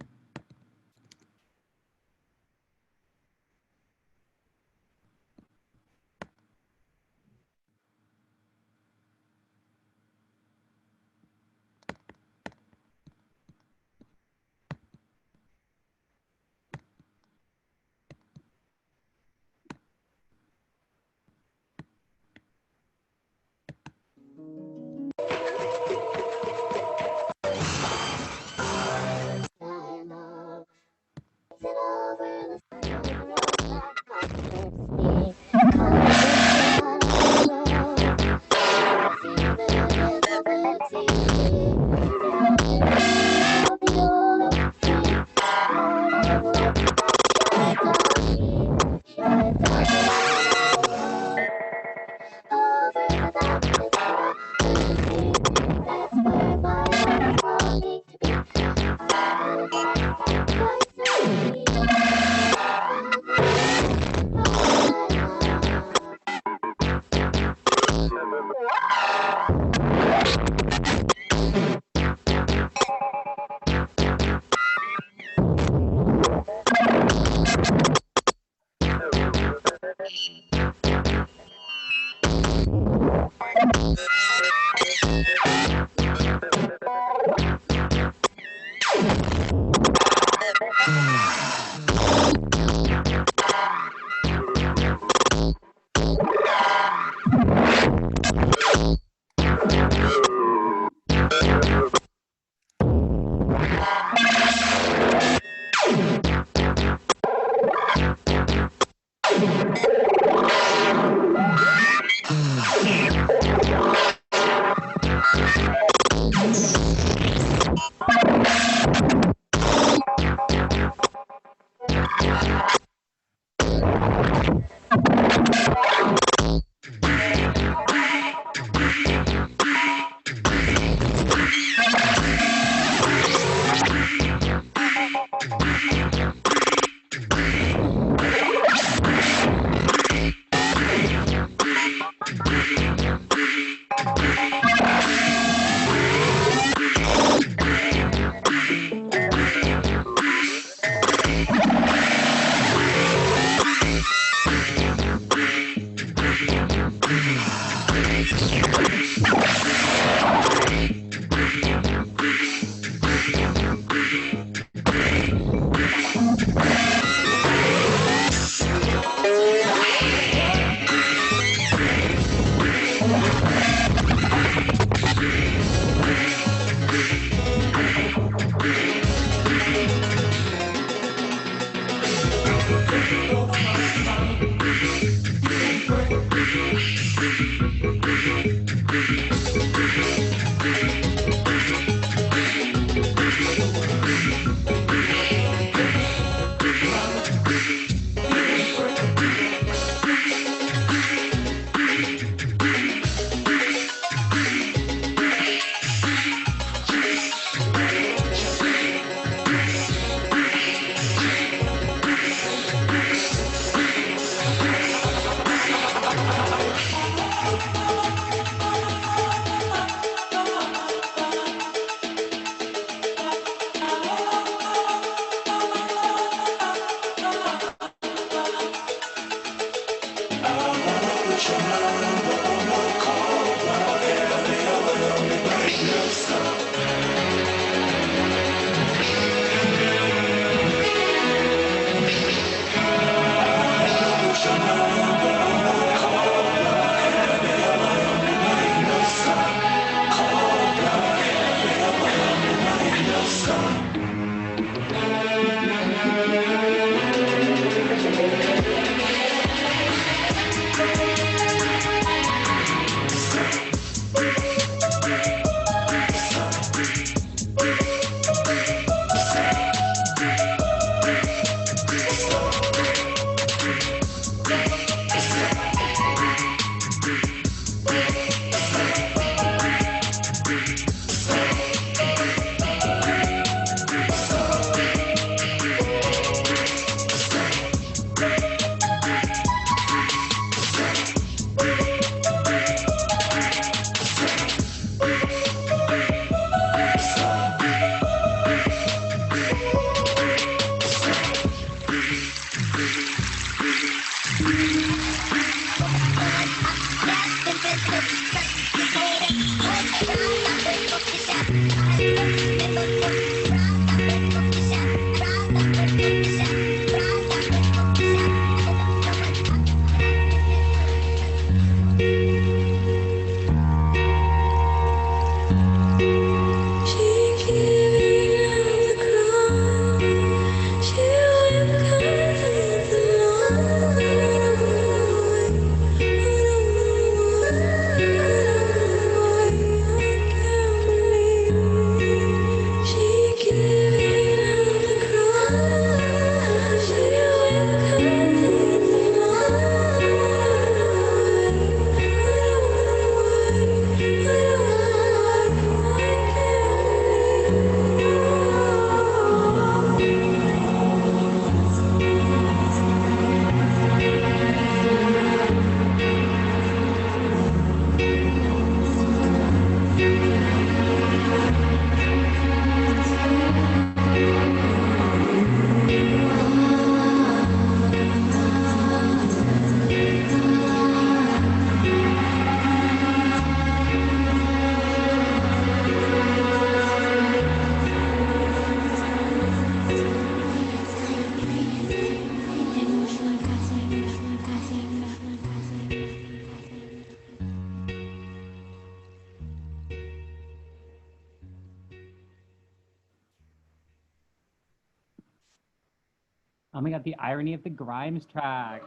Oh my god, the irony of the Grimes track.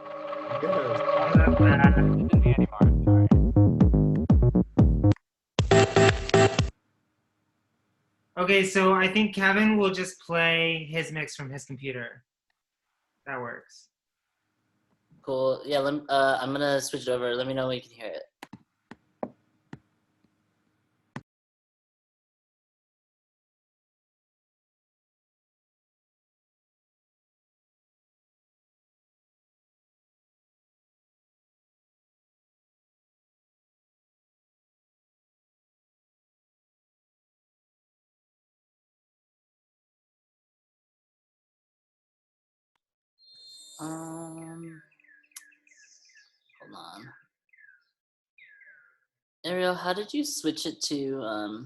Yes. Isn't me anymore, sorry. Okay, so I think Kevin will just play his mix from his computer. That works. Cool. Yeah, I'm gonna switch it over. Let me know when you can hear it. Hold on. Ariel, how did you switch it to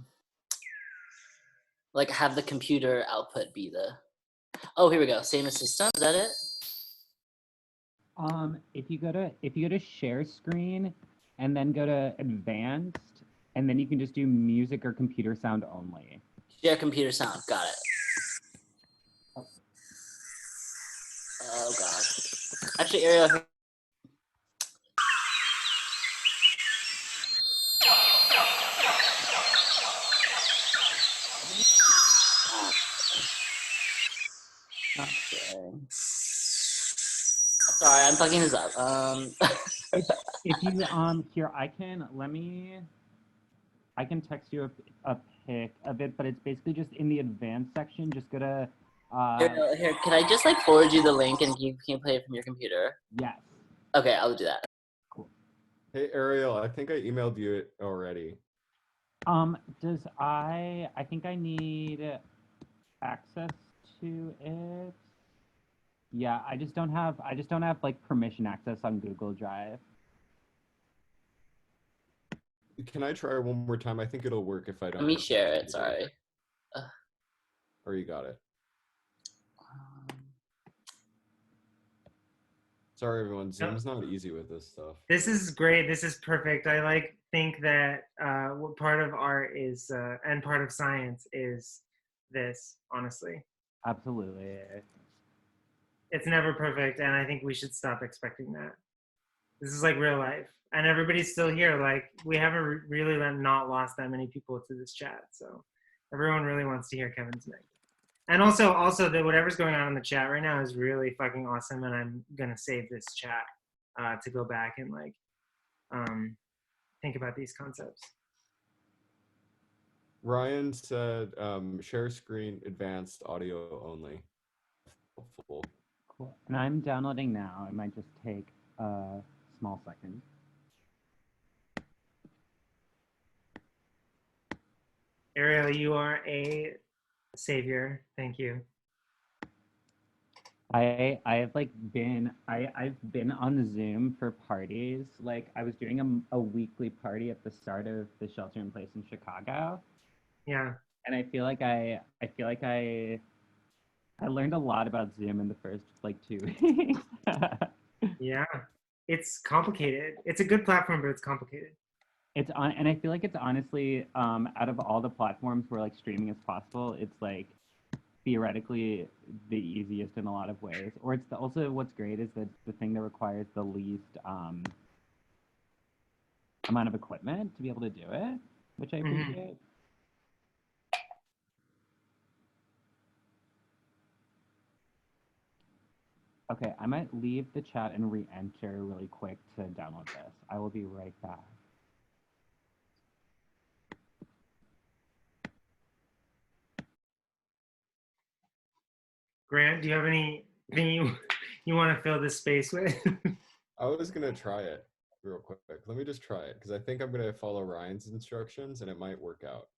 like have the computer output be the? Oh, here we go. Same as system. Is that it? If you go to share screen and then go to advanced, and then you can just do music or computer sound only. Share computer sound. Got it. Oh god. Actually, Ariel. Okay. Sorry, I'm fucking this up. If you here, I can text you a pic of it, but it's basically just in the advanced section. Just go to Here, can I just like forward you the link and you can play it from your computer? yes. Okay, I'll do that. Cool. Hey Ariel, I think I emailed you it already. I think I need access to it. Yeah, I just don't have like permission access on Google Drive. can I try one more time? I think it'll work if I don't. Let me have to share it. read Sorry. Or you got it. Sorry, everyone. Zoom's not easy with this stuff. This is great. This is perfect. I think that what part of art is and part of science is this, honestly. Absolutely. It's never perfect, and I think we should stop expecting that. This is like real life, and everybody's still here. Like, we haven't really not lost that many people to this chat, so everyone really wants to hear Kevin's mic. And also that whatever's going on in the chat right now is really fucking awesome, and I'm gonna save this chat to go back and like think about these concepts. Ryan said, share screen, advanced audio only. Helpful. Cool. And I'm downloading now. It might just take a small second. Ariel, you are a savior. Thank you. I've been on Zoom for parties. Like, I was doing a weekly party at the start of the shelter in place in Chicago. Yeah. And I feel like I learned a lot about Zoom in the first like 2 weeks. Yeah. It's complicated. It's a good platform, but it's complicated. And I feel like it's honestly, out of all the platforms where like streaming is possible, it's like theoretically the easiest in a lot of ways. Or it's also what's great is that the thing that requires the least amount of equipment to be able to do it, which I appreciate. Okay, I might leave the chat and re-enter really quick to download this. I will be right back. Grant, do you have anything you want to fill this space with? I was gonna try it real quick. Let me just try it because I think I'm gonna follow Ryan's instructions and it might work out.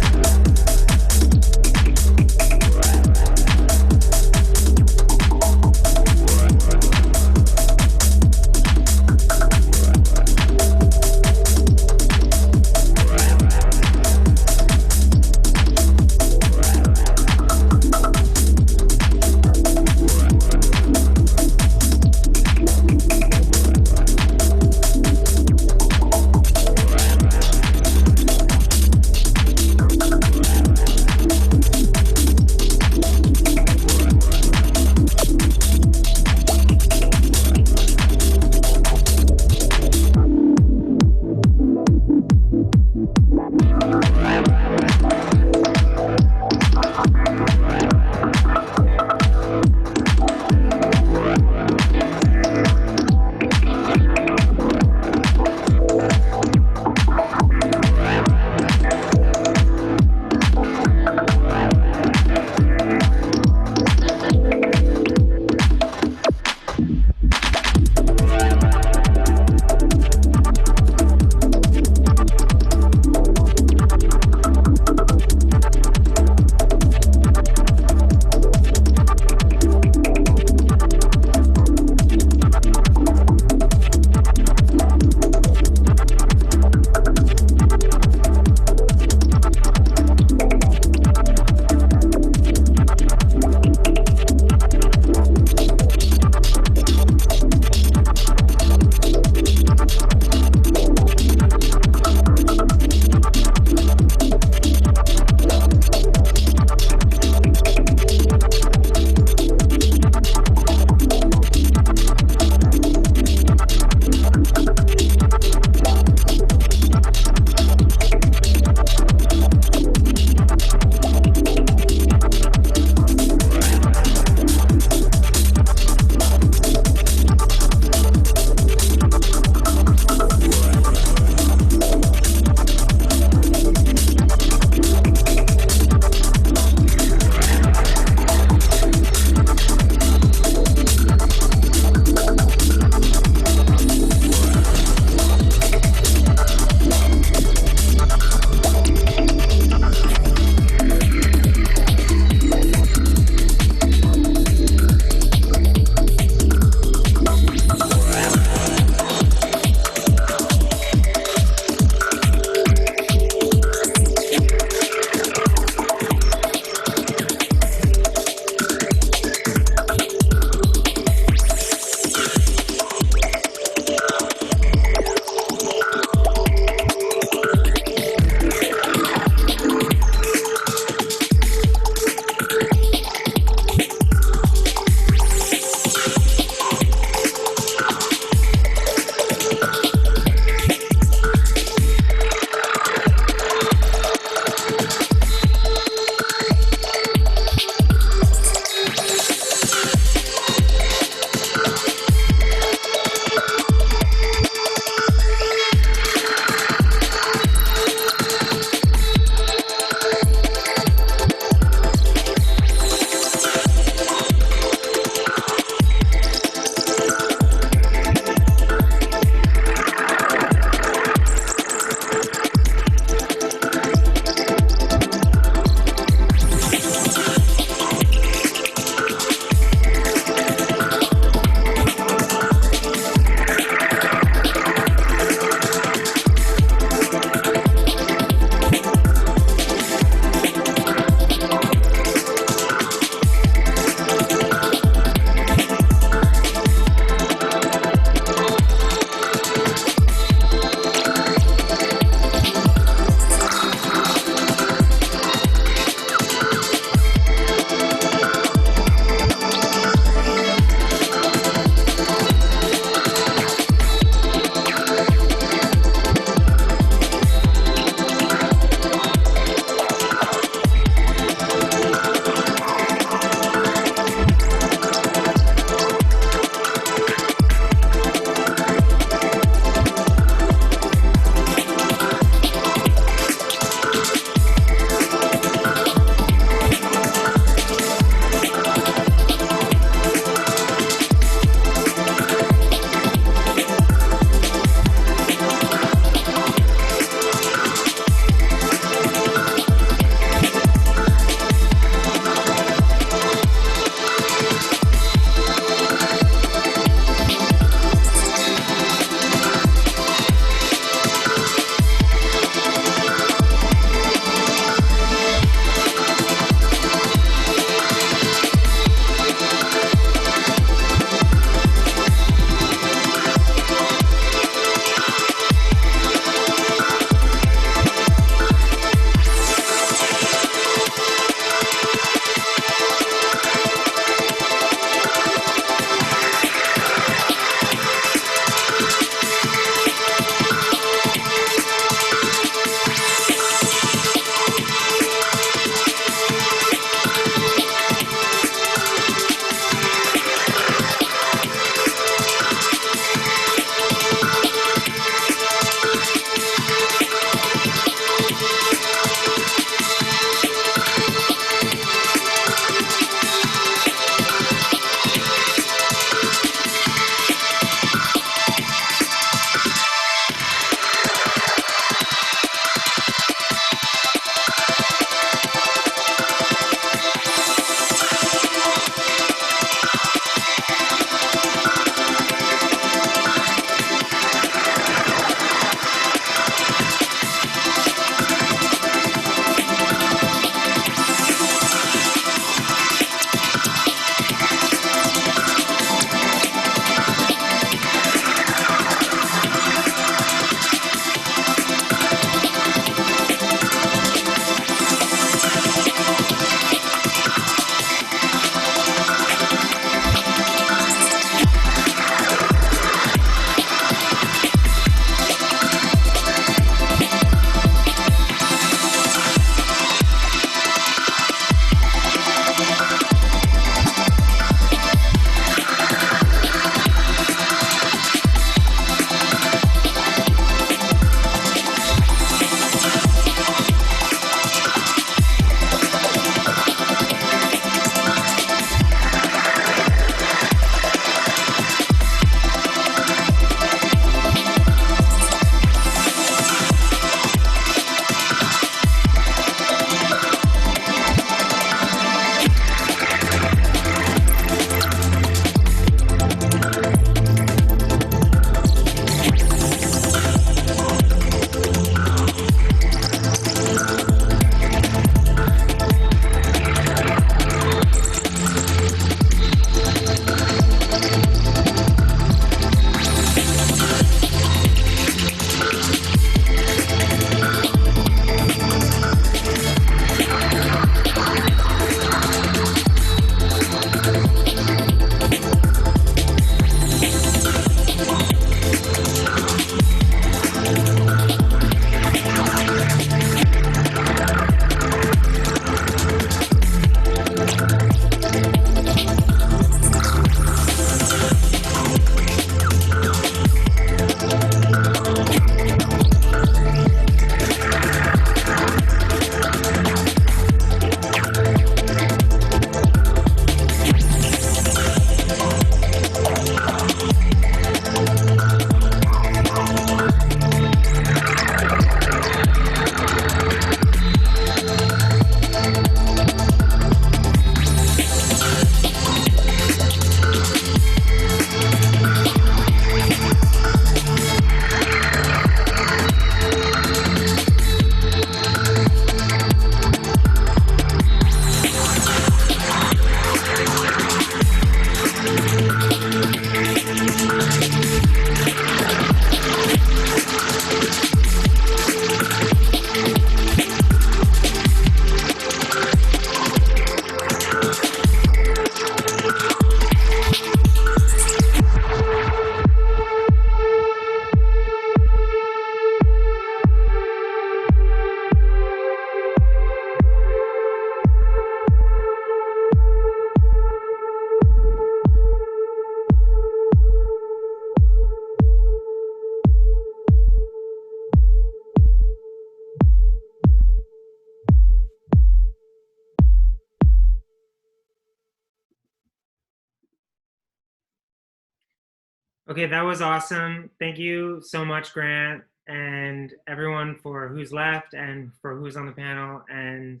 Okay, that was awesome. Thank you so much, Grant, and everyone for who's left and for who's on the panel. And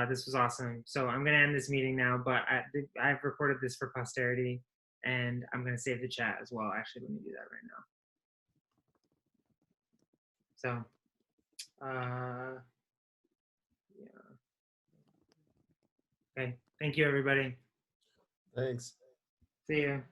this was awesome. So I'm going to end this meeting now, but I've recorded this for posterity, and I'm going to save the chat as well. Actually, let me do that right now. So, yeah. Okay, thank you, everybody. Thanks. See you.